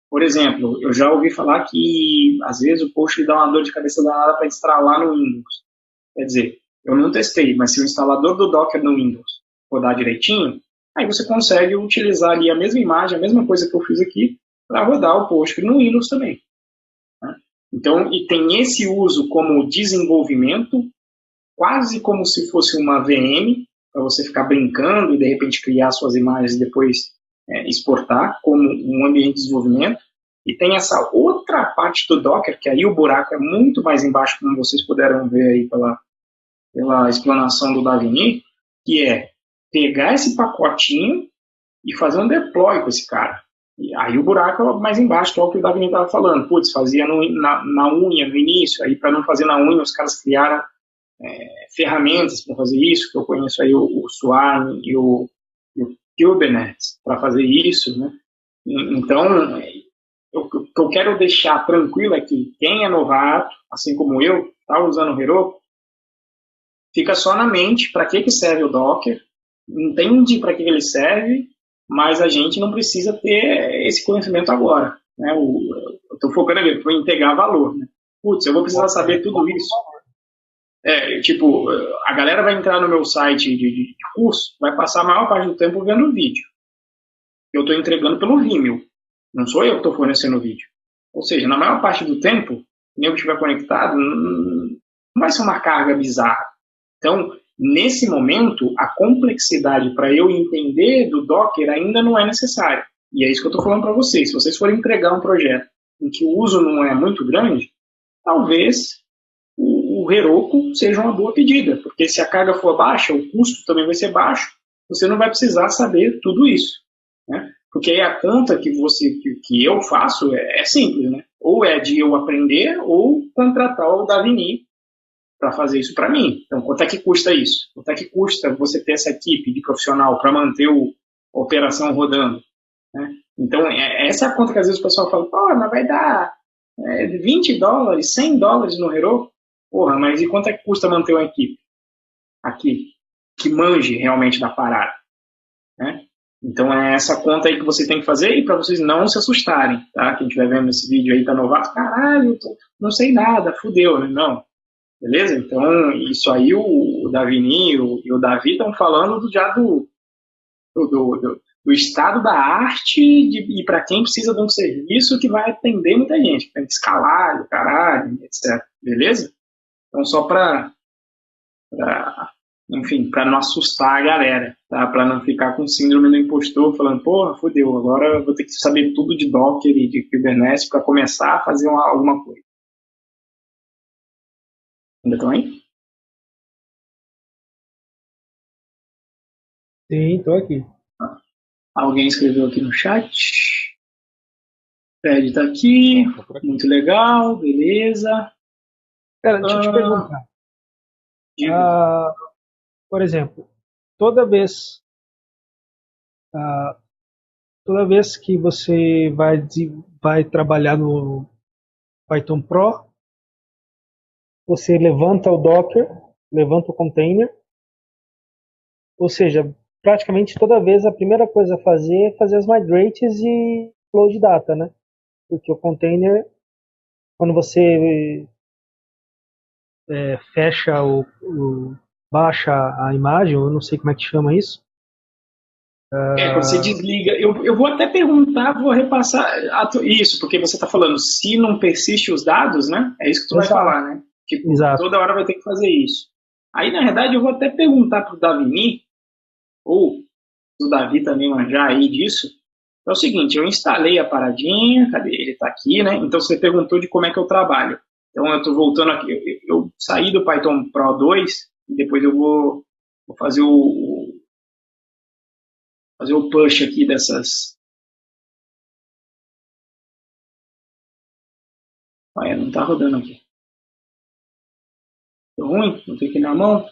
Por exemplo, eu já ouvi falar que às vezes o Postgre dá uma dor de cabeça danada para instalar no Windows. Quer dizer, eu não testei, mas se o instalador do Docker no Windows rodar direitinho, aí você consegue utilizar ali a mesma imagem, a mesma coisa que eu fiz aqui, para rodar o Postgre no Windows também. Então, e tem esse uso como desenvolvimento, quase como se fosse uma VM, para você ficar brincando e de repente criar suas imagens e depois exportar como um ambiente de desenvolvimento. E tem essa outra parte do Docker, que aí o buraco é muito mais embaixo, como vocês puderam ver aí pela explanação do Davini, que é pegar esse pacotinho e fazer um deploy com esse cara. E aí o buraco é mais embaixo, que é o que o Davi estava falando. Putz, fazia na unha no início, aí para não fazer na unha, os caras criaram ferramentas para fazer isso, que eu conheço aí o Swarm e o Kubernetes para fazer isso, né? Então, o que eu quero deixar tranquilo é que quem é novato, assim como eu, está usando o Heroku, fica só na mente para que serve o Docker, entende para que ele serve, mas a gente não precisa ter esse conhecimento agora. Né? Eu estou focando ali, para integrar valor. Né? Putz, eu vou precisar saber tudo isso. Tipo, a galera vai entrar no meu site de curso, vai passar a maior parte do tempo vendo o vídeo. Eu estou entregando pelo Vimeo. Não sou eu que estou fornecendo o vídeo. Ou seja, na maior parte do tempo, se eu estiver conectado, não vai ser uma carga bizarra. Então, nesse momento, a complexidade para eu entender do Docker ainda não é necessária. E é isso que eu estou falando para vocês. Se vocês forem entregar um projeto em que o uso não é muito grande, talvez o Heroku seja uma boa pedida, porque se a carga for baixa, o custo também vai ser baixo, você não vai precisar saber tudo isso. Né? Porque aí a conta que eu faço é simples, né? Ou é de eu aprender ou contratar o Davini para fazer isso para mim. Então, quanto é que custa isso? Quanto é que custa você ter essa equipe de profissional para manter a operação rodando? Né? Então, essa é a conta que às vezes o pessoal fala, pô, mas vai dar $20, $100 no Heroku? Porra, mas e quanto é que custa manter uma equipe aqui que manje realmente da parada? Né? Então, é essa conta aí que você tem que fazer e para vocês não se assustarem, tá? Quem estiver vendo esse vídeo aí tá novato, caralho, não sei nada, fudeu, né? Não. Beleza? Então, isso aí o Davini e o Davi estão falando já do estado da arte e para quem precisa de um serviço que vai atender muita gente, que tem que escalar, caralho, etc. Beleza? Então, só enfim, para não assustar a galera, tá? Para não ficar com síndrome do impostor, falando, porra, fodeu, agora eu vou ter que saber tudo de Docker e de Kubernetes para começar a fazer alguma coisa. Ainda estão aí? Sim, tô aqui. Alguém escreveu aqui no chat. Fred tá aqui. Tá por aqui. Muito legal, beleza. Cara, deixa eu te perguntar. Diga. Por exemplo, toda vez, toda vez que você vai trabalhar no Python Pro, você levanta o Docker, levanta o container, ou seja, praticamente toda vez a primeira coisa a fazer é fazer as migrates e load data, né? Porque o container, quando você fecha baixa a imagem, eu não sei como é que chama isso. Quando você desliga, eu vou até perguntar, vou repassar isso, porque você está falando, se não persiste os dados, né? É isso que tu vai Exato. falar, né? Tipo, Exato. toda hora vai ter que fazer isso. Aí, na verdade, eu vou até perguntar para o Davini, ou o Davi também manjar aí disso. É o seguinte, eu instalei a paradinha, cadê? Ele está aqui, né? Então você perguntou de como é que eu trabalho. Então eu estou voltando aqui, eu saí do Python Pro 2 e depois eu vou fazer o push aqui dessas. Olha, não está rodando aqui. Deu ruim? Não tem aqui na mão?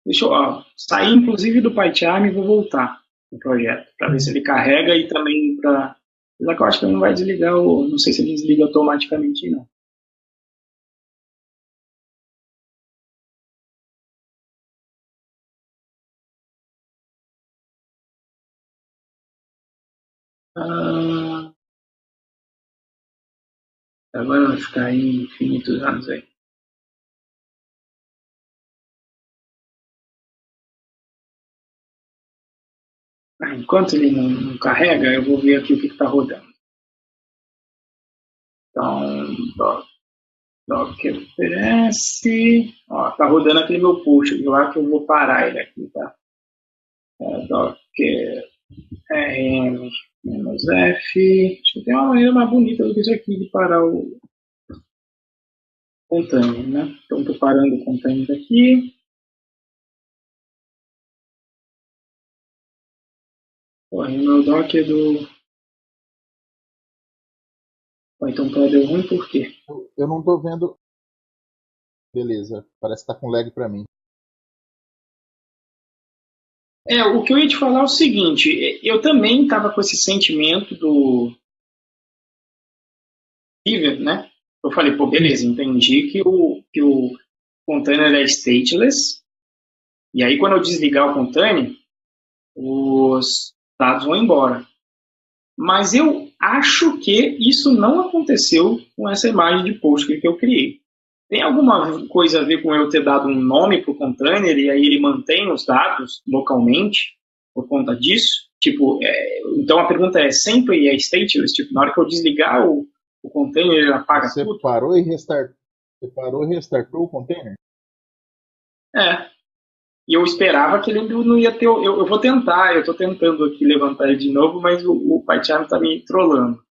Deixa eu sair inclusive do PyCharm e vou voltar no projeto para ver se ele carrega e também para. Apesar que eu acho que ele não vai desligar, não sei se ele desliga automaticamente não. Agora vai ficar aí infinitos anos aí. Enquanto ele não carrega, eu vou ver aqui o que está rodando. Então, Docker oferece. Tá rodando aquele meu push lá que eu vou parar ele aqui, tá? Docker rm-f. Acho que tem uma maneira mais bonita do que isso aqui de parar o container, né? Então, estou parando o container aqui. Porra, meu Docker do Python Pro deu ruim por quê? Eu não tô vendo. Beleza, parece que tá com lag pra mim. O que eu ia te falar é o seguinte, eu também estava com esse sentimento do River, né? Eu falei, pô, beleza, entendi que o container é stateless, e aí quando eu desligar o container, os dados vão embora. Mas eu acho que isso não aconteceu com essa imagem de Postgre que eu criei. Tem alguma coisa a ver com eu ter dado um nome para o container e aí ele mantém os dados localmente por conta disso? Tipo, então a pergunta é, sempre é stateless? Tipo, na hora que eu desligar o container, ele apaga Você tudo? parou e restartou o container? E eu esperava que ele não ia ter. Eu vou tentar, eu estou tentando aqui levantar ele de novo, mas o PyCharm está me trollando.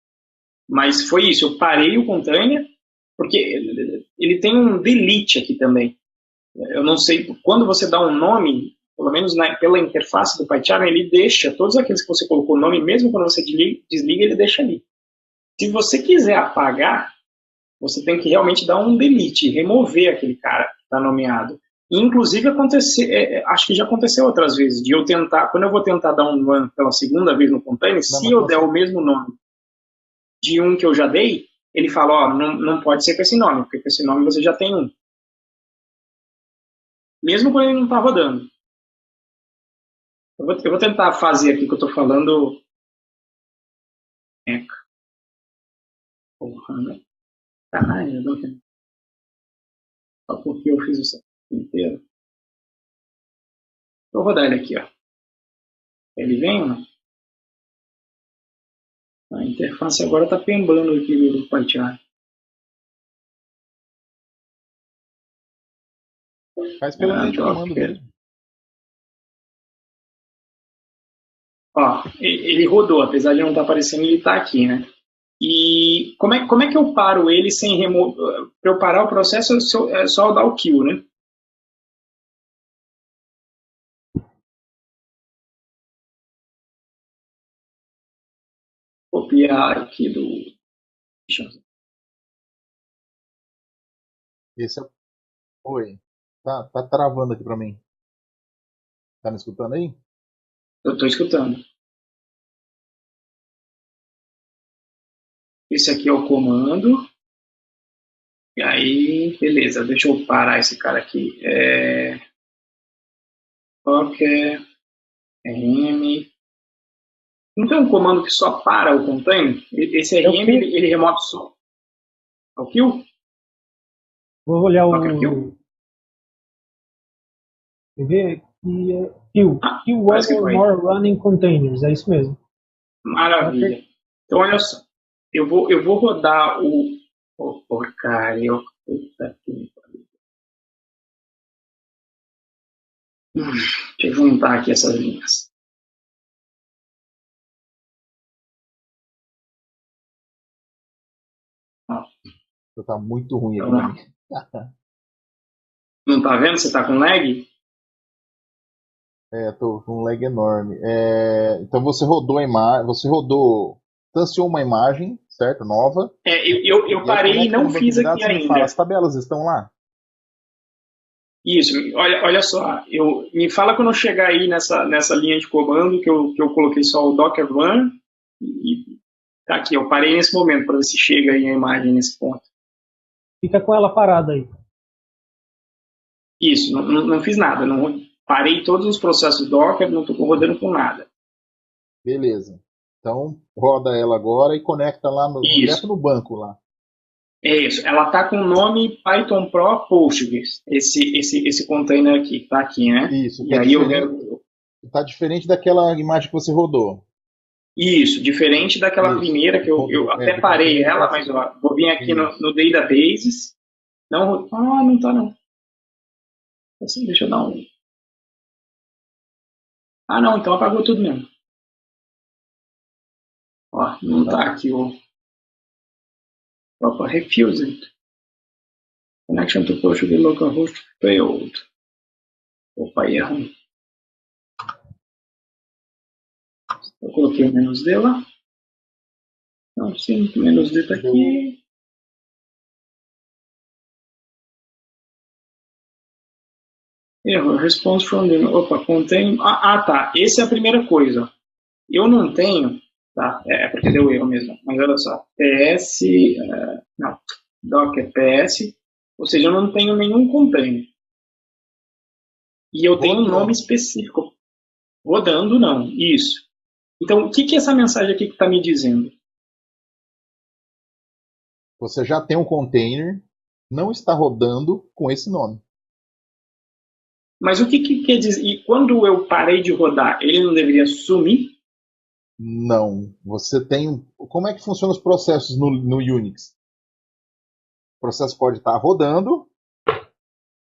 Mas foi isso, eu parei o container, porque ele tem um delete aqui também. Eu não sei, quando você dá um nome, pelo menos pela interface do PyCharm, ele deixa todos aqueles que você colocou o nome, mesmo quando você desliga, ele deixa ali. Se você quiser apagar, você tem que realmente dar um delete, remover aquele cara que está nomeado. Inclusive, acho que já aconteceu outras vezes, de eu tentar, quando eu vou tentar dar um run pela segunda vez no container, se eu der o mesmo nome de um que eu já dei, ele fala, não pode ser com esse nome, porque com esse nome você já tem um. Mesmo quando ele não está rodando. Eu vou tentar fazer aqui que eu estou falando. Porra, né? Caralho, só porque eu fiz isso inteiro. Vou rodar ele aqui, ó. Ele vem ou não? A interface agora está pembando aqui do PyCharm. Faz pela linha de comando mesmo. Ele rodou, apesar de não estar aparecendo, ele está aqui, né? E como é que eu paro ele sem remover? Para eu parar o processo é só dar o kill, né? copiar aqui do. Esse é. Oi. Tá travando aqui pra mim. Tá me escutando aí? Eu estou escutando. Esse aqui é o comando. E aí, beleza, deixa eu parar esse cara aqui. Docker rm. Não tem um comando que só para o container? Esse rm ele remove só. É o kill? Vou olhar Docker kill? Quer ver? Kill parece que one or foi. more running containers. É isso mesmo. Maravilha. Então, olha só. Eu vou rodar o. Oh, porcaria. Puta que pariu. Deixa eu juntar aqui essas linhas. Tá muito ruim aqui pra mim. Não tá vendo? Você tá com lag? Tô com um lag enorme. Então você rodou a imagem, distanciou uma imagem, certo? Nova. Eu parei e não fiz aqui ainda. Fala, as tabelas estão lá? Isso, olha só. Me fala quando eu chegar aí nessa linha de comando que eu coloquei só o Docker Run e tá aqui. Eu parei nesse momento para ver se chega aí a imagem nesse ponto. Fica com ela parada aí. Isso, não fiz nada. Não, parei todos os processos Docker, não estou rodando com nada. Beleza. Então roda ela agora e conecta lá direto no banco lá. É isso. Ela tá com o nome Python Pro Postgres. Esse container aqui, tá aqui, né? Isso. E aí tá diferente daquela imagem que você rodou. Isso, diferente daquela primeira que eu até parei ela, mas ó, vou vir aqui no Databases. Não tá não. Assim, deixa eu dar um. Não, então apagou tudo mesmo. Ó, não tá aqui o. Opa, refused. Connection to Postgres localhost failed. Opa, erro. Eu coloquei o -D lá. Não, sim, -D tá aqui. Erro, response from the... Opa, contém... tá. Essa é a primeira coisa. Eu não tenho... Tá, porque deu erro mesmo. Mas olha só. PS... não. Docker PS. Ou seja, eu não tenho nenhum container. E eu tenho um nome específico. Rodando, não. Isso. Então, o que é essa mensagem aqui que está me dizendo? Você já tem um container, não está rodando com esse nome. Mas o que quer dizer? E quando eu parei de rodar, ele não deveria sumir? Não. Você tem... Como é que funcionam os processos no Unix? O processo pode estar rodando,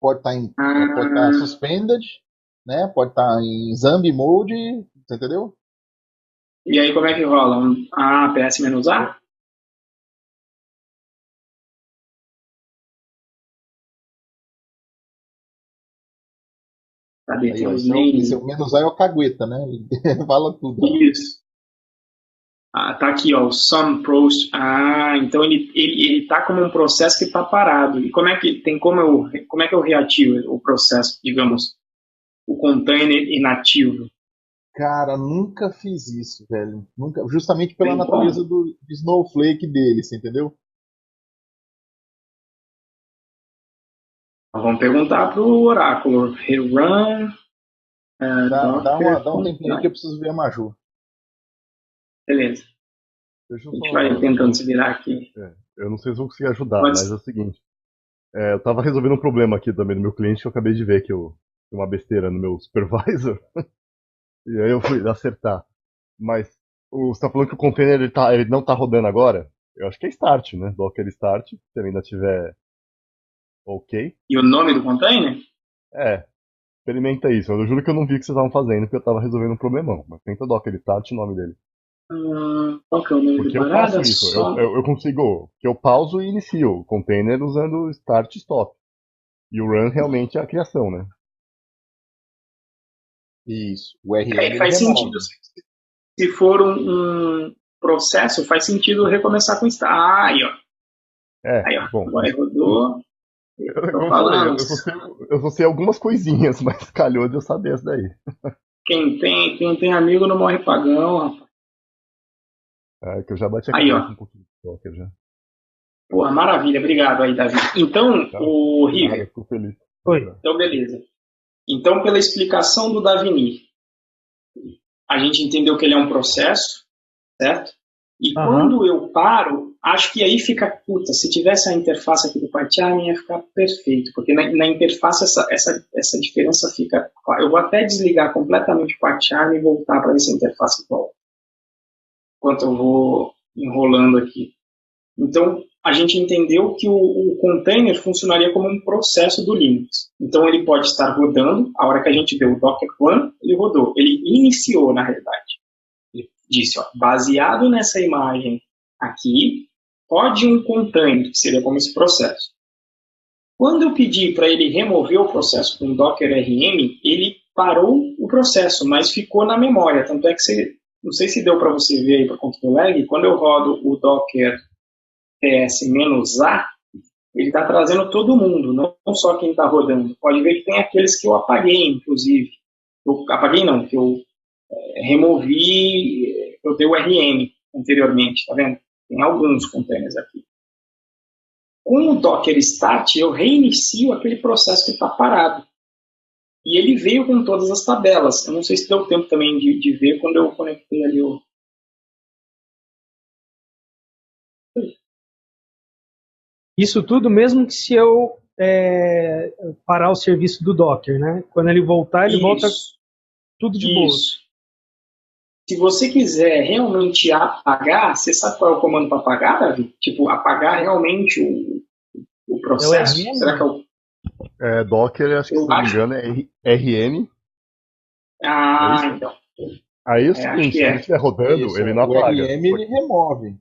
pode estar suspended, né? Pode estar em zombie mode, você entendeu? E aí como é que rola? PS-A? Cadê? Aí, o -A é o cagueta, né? Ele fala tudo. Isso. Tá aqui, ó, o some process. Então ele tá como um processo que está parado. E como é que eu reativo o processo, digamos, o container inativo? Cara, nunca fiz isso, velho. Nunca, justamente pela natureza do Snowflake dele, você entendeu? Vamos perguntar pro oráculo. Rerun. Dá um tempinho aí que eu preciso ver a Maju. Beleza. A gente vai tentando se virar aqui. Eu não sei se vou conseguir ajudar, mas é o seguinte. Eu tava resolvendo um problema aqui também no meu cliente que eu acabei de ver que eu tem uma besteira no meu supervisor. E aí eu fui acertar. Mas você tá falando que o container ele não tá rodando agora? Eu acho que é start, né? Docker start, se ele ainda tiver ok. E o nome do container? Experimenta isso. Eu juro que eu não vi o que vocês estavam fazendo, porque eu tava resolvendo um problemão. Mas tenta Docker start, o nome dele. Qual que é o nome porque do parada? Eu faço isso. Eu consigo. Que eu pauso e inicio o container usando start e stop. E o run realmente é a criação, né? Isso. O URL faz sentido. Se for um processo, faz sentido recomeçar com start. Ah, aí, ó. Aí, ó. Bom, Agora rodou. como Tô eu falei, falando. eu só sei algumas coisinhas, mas calhou de eu saber essa daí. Quem tem amigo não morre pagão, rapaz. É, que eu já bati a Aí, cabeça ó. um pouquinho de Docker já. Porra, maravilha. Obrigado aí, Davi. Então, Tá? o De nada, River. fico feliz. Oi. Então, beleza. Então, pela explicação do Davini, a gente entendeu que ele é um processo, certo? E quando eu paro, acho que aí fica, puta, se tivesse a interface aqui do PyCharm ia ficar perfeito, porque na interface essa diferença fica clara. Eu vou até desligar completamente o PyCharm e voltar para ver se a interface volta, enquanto eu vou enrolando aqui. Então, a gente entendeu que o container funcionaria como um processo do Linux. Então, ele pode estar rodando, a hora que a gente deu o Docker Run, ele rodou. Ele iniciou, na realidade. Ele disse, ó, baseado nessa imagem aqui, pode um container, que seria como esse processo. Quando eu pedi para ele remover o processo com Docker RM, ele parou o processo, mas ficou na memória. Tanto é que não sei se deu para você ver aí para control lag, quando eu rodo o Docker PS-A, ele está trazendo todo mundo, não só quem está rodando. Pode ver que tem aqueles que eu apaguei, inclusive. Eu apaguei não, que eu removi, eu dei o RM anteriormente, tá vendo? Tem alguns containers aqui. Com o Docker Start, eu reinicio aquele processo que está parado. E ele veio com todas as tabelas. Eu não sei se deu tempo também de ver quando eu conectei ali o... Isso tudo mesmo que se eu parar o serviço do Docker, né? Quando ele voltar, ele volta tudo de boa. Se você quiser realmente apagar, você sabe qual é o comando para apagar, Davi? Tipo, apagar realmente o processo? RM? Será que é o... Docker, acho que se não me engano, é RM. Ah, É isso? então. Aí é o Acho seguinte, que se ele é. estiver rodando, Isso, ele não o apaga. RM ele remove.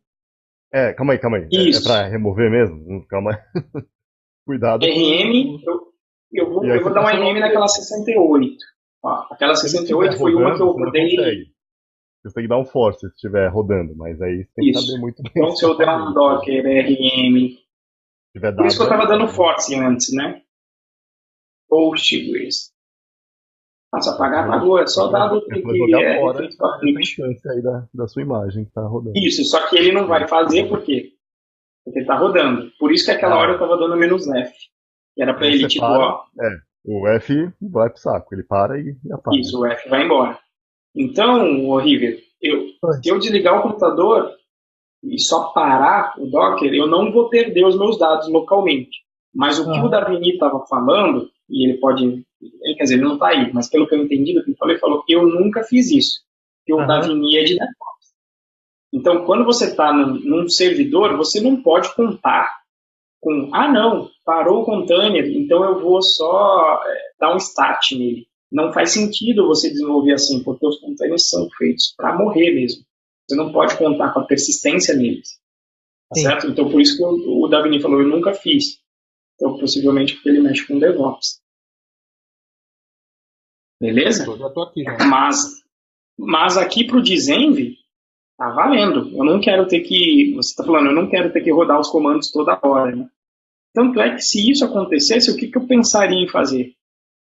Calma aí. É Isso. pra remover mesmo? Calma aí. Cuidado RM, eu vou dar um RM naquela 68. Ó, aquela Se ele 68 estiver foi uma que eu rodando, você não rodei. consegue. Você tem que dar um force se estiver rodando, mas aí você tem que Isso. saber muito bem. Então, se eu der um Docker RM. Se tiver Por isso que eu estava dando W, force antes, né? Postgres. Se apagar, apagou. É só dar é pra jogar fora feito para essa instância aí da sua imagem que tá rodando. Isso, só que ele não vai fazer por quê? Porque ele está rodando. Por isso que aquela hora eu estava dando -F. Que era para ele, tipo, ó. O F vai pro saco, ele para e apaga. Isso, o F vai embora. Então, horrível. Se eu desligar o computador e só parar o Docker, eu não vou perder os meus dados localmente. Mas o que o Davini estava falando, e ele pode... Quer dizer, ele não está aí, mas pelo que eu entendi do que ele falou, eu nunca fiz isso. Porque o Davini é de DevOps. Então, quando você está num servidor, você não pode contar com, não, parou o container, então eu vou só dar um start nele. Não faz sentido você desenvolver assim, porque os containers são feitos para morrer mesmo. Você não pode contar com a persistência neles. Tá certo? Então, por isso que o Davini falou, eu nunca fiz. Então, possivelmente porque ele mexe com DevOps. Beleza? Eu já tô aqui já. Mas aqui para o Desenv, tá valendo. Eu não quero ter que... Você está falando, eu não quero ter que rodar os comandos toda hora, né? Tanto é que se isso acontecesse, o que eu pensaria em fazer?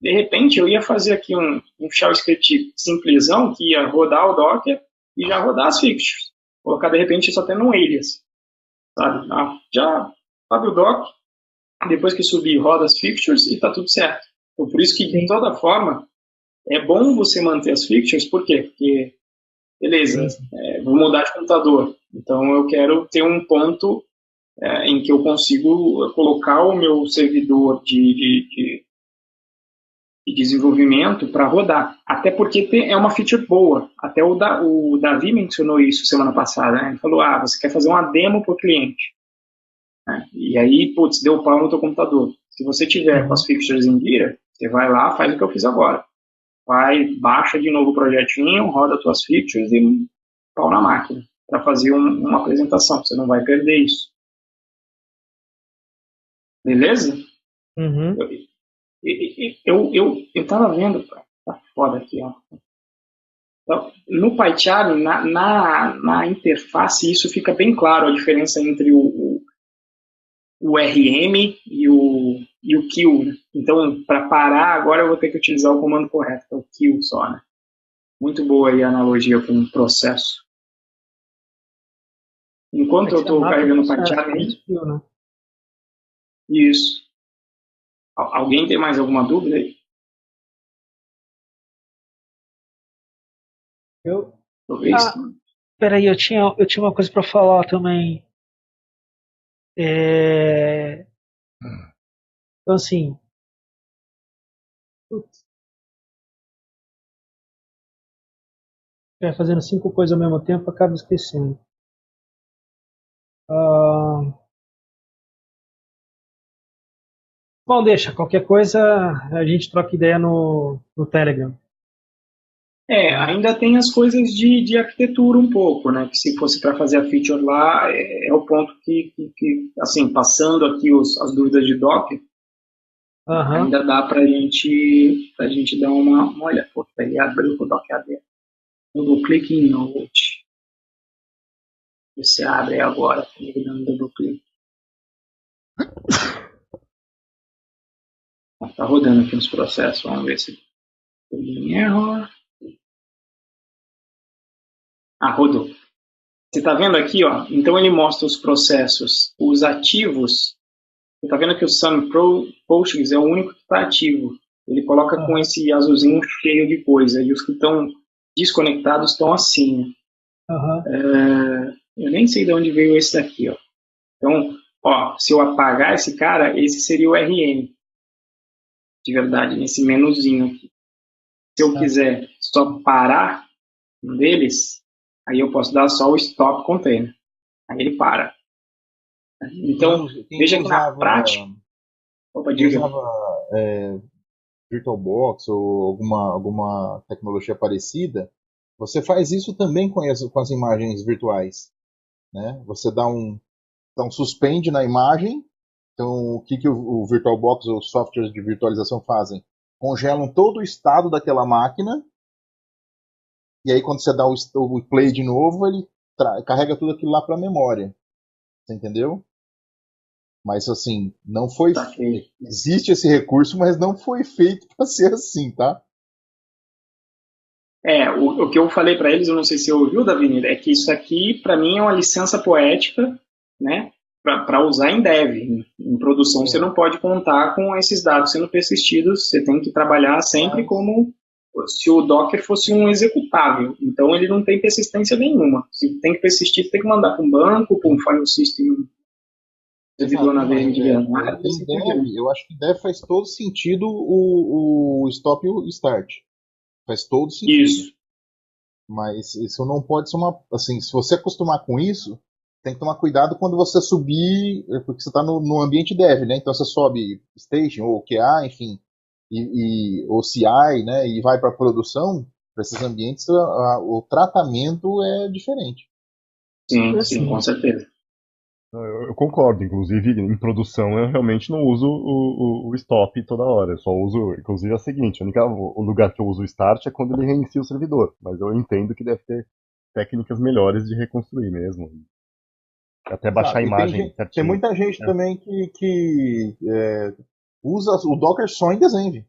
De repente, eu ia fazer aqui um shell script simplesão que ia rodar o Docker e já rodar as fixtures. Colocar, de repente, isso até no alias. Sabe? Já abre o Docker, depois que subir, roda as fixtures e está tudo certo. Então, por isso que, de toda forma, é bom você manter as fixtures. Por quê? Porque, beleza, vou mudar de computador. Então, eu quero ter um ponto em que eu consigo colocar o meu servidor de desenvolvimento para rodar. Até porque é uma feature boa. Até o Davi mencionou isso semana passada. Né? Ele falou, você quer fazer uma demo para o cliente. E aí, putz, deu pau no teu computador. Se você tiver com as fixtures em dia, você vai lá, faz o que eu fiz agora. Vai, baixa de novo o projetinho, roda as tuas fixtures e pau na máquina para fazer uma apresentação. Você não vai perder isso. Beleza? Uhum. Eu tava vendo, tá foda aqui, ó. Então, no PyCharm, na interface, isso fica bem claro, a diferença entre o RM e o kill. Né? Então, para parar, agora eu vou ter que utilizar o comando correto, que é o kill só. Né? Muito boa aí a analogia com o processo. Enquanto eu estou carregando o PyCharm aí. Né? Isso. Alguém tem mais alguma dúvida aí? Peraí, eu tinha uma coisa para falar também. Então, assim. Fazendo 5 coisas ao mesmo tempo, acaba esquecendo. Bom, deixa. Qualquer coisa, a gente troca ideia no Telegram. Ainda tem as coisas de arquitetura um pouco, né? Que se fosse para fazer a feature lá, é o ponto que assim, passando aqui as dúvidas de Docker, ainda dá pra gente dar uma olhada. Pô, ele abriu o Docker aberto. Double click em Note. Você abre agora, comigo dando double click. Tá rodando aqui nos processos, vamos ver se tem erro. Rodou. Você está vendo aqui, ó? Então ele mostra os processos, os ativos. Você está vendo que o Sun Postgres é o único que está ativo. Ele coloca com esse azulzinho cheio de coisa. E os que estão desconectados estão assim. Eu nem sei de onde veio esse daqui, ó. Então, ó, se eu apagar esse cara, esse seria o RM. De verdade, nesse menuzinho aqui. Se eu quiser só parar um deles, aí eu posso dar só o stop container. Aí ele para. Então, veja que na prática... Opa, diga. VirtualBox ou alguma tecnologia parecida, você faz isso também com as imagens virtuais. Né? Você dá um suspende na imagem. Então, o que o VirtualBox ou os softwares de virtualização fazem? Congelam todo o estado daquela máquina, e aí quando você dá o play de novo, ele carrega tudo aquilo lá para a memória. Você entendeu? Mas assim, não foi. Existe esse recurso, mas não foi feito para ser assim, tá? O que eu falei para eles, eu não sei se você ouviu, Davi, é que isso aqui, para mim, é uma licença poética, né? Para usar em dev. Em produção, você não pode contar com esses dados sendo persistidos, você tem que trabalhar sempre como se o Docker fosse um executável. Então, ele não tem persistência nenhuma. Se tem que persistir, você tem que mandar para um banco, para um file system, servidor na VM eu acho que dev faz todo sentido o stop e o start. Faz todo sentido. Isso. Mas isso não pode ser uma... Assim, se você acostumar com isso, tem que tomar cuidado quando você subir, porque você está no ambiente dev, né? Então você sobe station ou QA, enfim, ou CI, né? E vai para produção, para esses ambientes, o tratamento é diferente. Sim, com certeza. Eu concordo, inclusive em produção eu realmente não uso o stop toda hora, eu só uso, inclusive é o seguinte, o lugar que eu uso o start é quando ele reinicia o servidor, mas eu entendo que deve ter técnicas melhores de reconstruir mesmo, até baixar a imagem certinho. Tem muita gente também que usa o Docker só em desenho.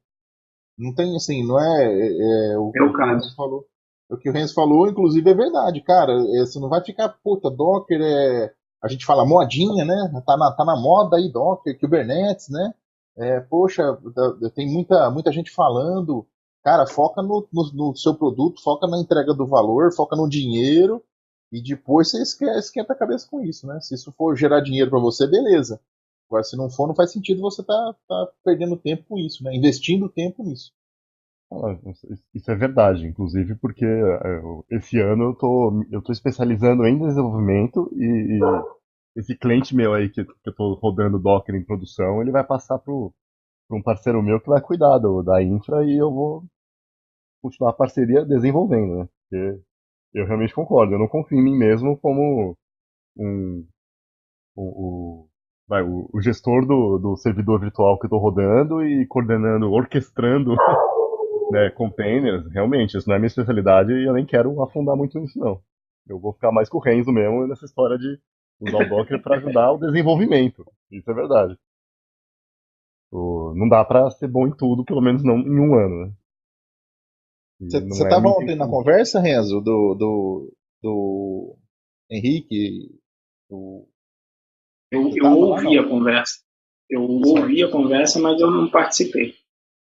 Não tem assim, não é o que o Renzo falou. O que o Renzo falou, inclusive, é verdade, cara. Você não vai ficar, puta, Docker a gente fala modinha, né? Tá na moda aí, Docker, Kubernetes, né? Poxa, tem muita gente falando. Cara, foca no seu produto, foca na entrega do valor, foca no dinheiro e depois você esquenta a cabeça com isso, né? Se isso for gerar dinheiro para você, beleza. Agora, se não for, não faz sentido você tá perdendo tempo com isso, né? Investindo tempo nisso. Isso é verdade, inclusive porque esse ano eu tô especializando em desenvolvimento e esse cliente meu aí que eu tô rodando Docker em produção, ele vai passar para um parceiro meu que vai cuidar da infra e eu vou continuar a parceria desenvolvendo, né? Porque eu realmente concordo, eu não confio em mim mesmo como um, o gestor do servidor virtual que eu tô rodando e coordenando, orquestrando né, containers, realmente, isso não é minha especialidade e eu nem quero afundar muito nisso, não. Eu vou ficar mais com o Renzo mesmo nessa história de usar o Docker para ajudar o desenvolvimento. Isso é verdade. Não dá para ser bom em tudo, pelo menos não em um ano, né? E Você não é a estava minha ontem na intenção. conversa, Renzo, do Henrique, do, você Eu estava lá, ouvi não? a conversa. Eu Certo. ouvi a conversa, mas eu não participei.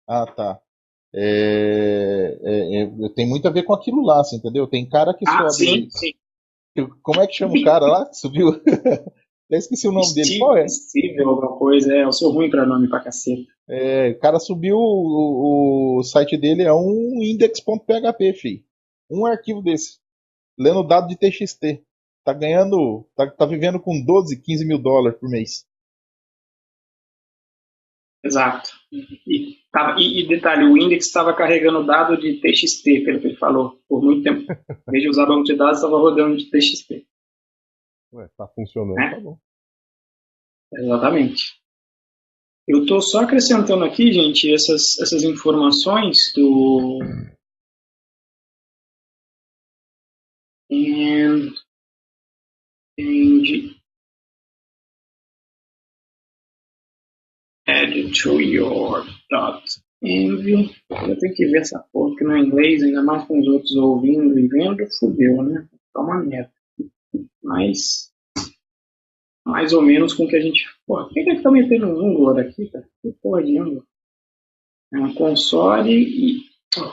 Ah, tá. Tem muito a ver com aquilo lá, você entendeu? Tem cara que Ah, sim, sobe. sim. Como é que chama o cara lá que subiu? Até esqueci o nome dele. Qual é? Steve, alguma coisa. Eu sou ruim pra nome pra cacete. O cara subiu o site dele é um index.php, fi. Um arquivo desse. Lendo dado de TXT. Tá ganhando. Tá vivendo com 12, 15 mil dólares por mês. Exato. E detalhe, o Index estava carregando dado de TXT, pelo que ele falou, por muito tempo. Em vez de usar banco de dados, estava rodando de TXT. Ué, tá funcionando, tá Né? bom. Exatamente. Eu estou só acrescentando aqui, gente, essas informações do and add to your .env. Eu tenho que ver essa porra, porque no inglês, ainda mais com os outros ouvindo e vendo, fudeu, né? Tá uma merda. Mas, mais ou menos com o que a gente... Pô, quem deve estar metendo um Angular aqui, cara? Que porra de Angular? É um console e...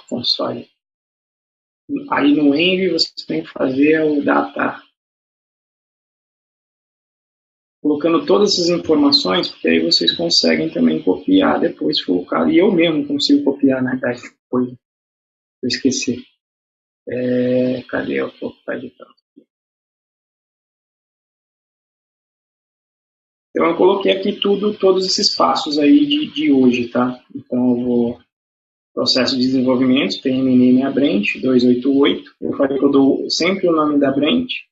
console. Aí no Env você tem que fazer o data. Colocando todas essas informações, porque aí vocês conseguem também copiar depois, se for o caso. E eu mesmo consigo copiar, na verdade, depois. Eu esqueci. Cadê o pouco tá editando? Então eu coloquei aqui todos esses passos aí de hoje, tá? Então eu vou processo de desenvolvimento, PMNM a branch 288. Eu falei que eu dou sempre o nome da branch.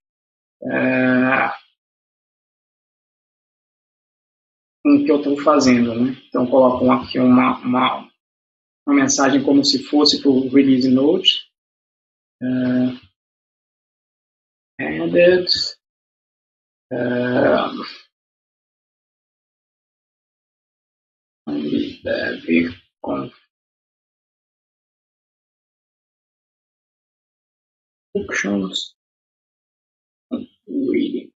Com o que eu estou fazendo, né? Então coloco aqui uma mensagem como se fosse para o release note. Added dev functions reading.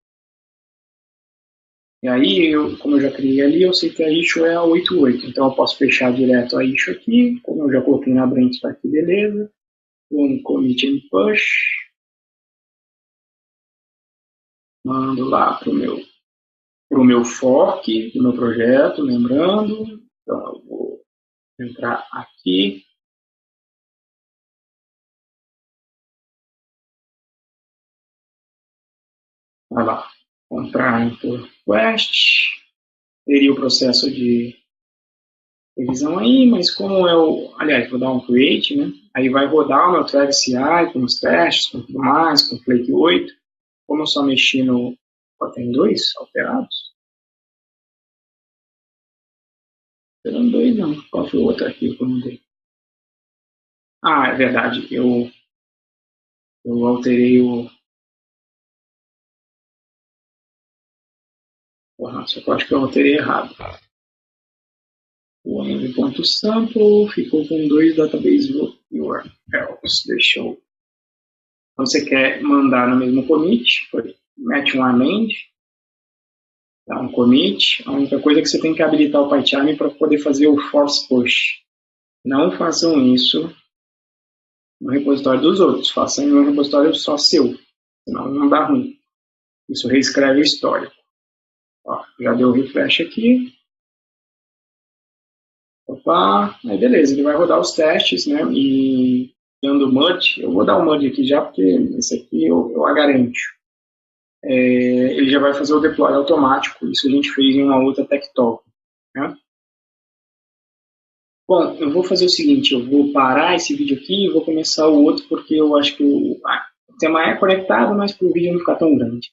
E aí, como eu já criei ali, eu sei que a issue é a 88. Então eu posso fechar direto a issue aqui. Como eu já coloquei na branch, está aqui, beleza. Um commit and push. Mando lá para o meu fork do meu projeto, lembrando. Então eu vou entrar aqui. Vai lá. Comprar por request. Teria o processo de revisão aí, mas como é o... Aliás, vou dar um create, né? Aí vai rodar o meu Travis CI com os testes, com tudo mais, com o Flake 8. Como eu só mexi no... Tem dois alterados? Não, dois não. Qual foi o outro aqui que eu mudei? Ah, é verdade. Eu alterei o... Porra, só que eu acho que eu alterei errado. O env.sample ficou com dois database URLs. Deixa eu... Quando você quer mandar no mesmo commit, mete um amend, dá um commit. A única coisa é que você tem que habilitar o PyCharm para poder fazer o force push. Não façam isso no repositório dos outros, façam em um repositório só seu, senão não dá ruim. Isso reescreve o histórico. Ó, já deu o refresh aqui. Opa, aí beleza, ele vai rodar os testes, né? E dando o MUD, eu vou dar o MUD aqui já, porque esse aqui eu a garanto. Ele já vai fazer o deploy automático, isso a gente fez em uma outra Tech Talk, né? Bom, eu vou fazer o seguinte, eu vou parar esse vídeo aqui e vou começar o outro, porque eu acho que o tema é conectado, mas para o vídeo não ficar tão grande.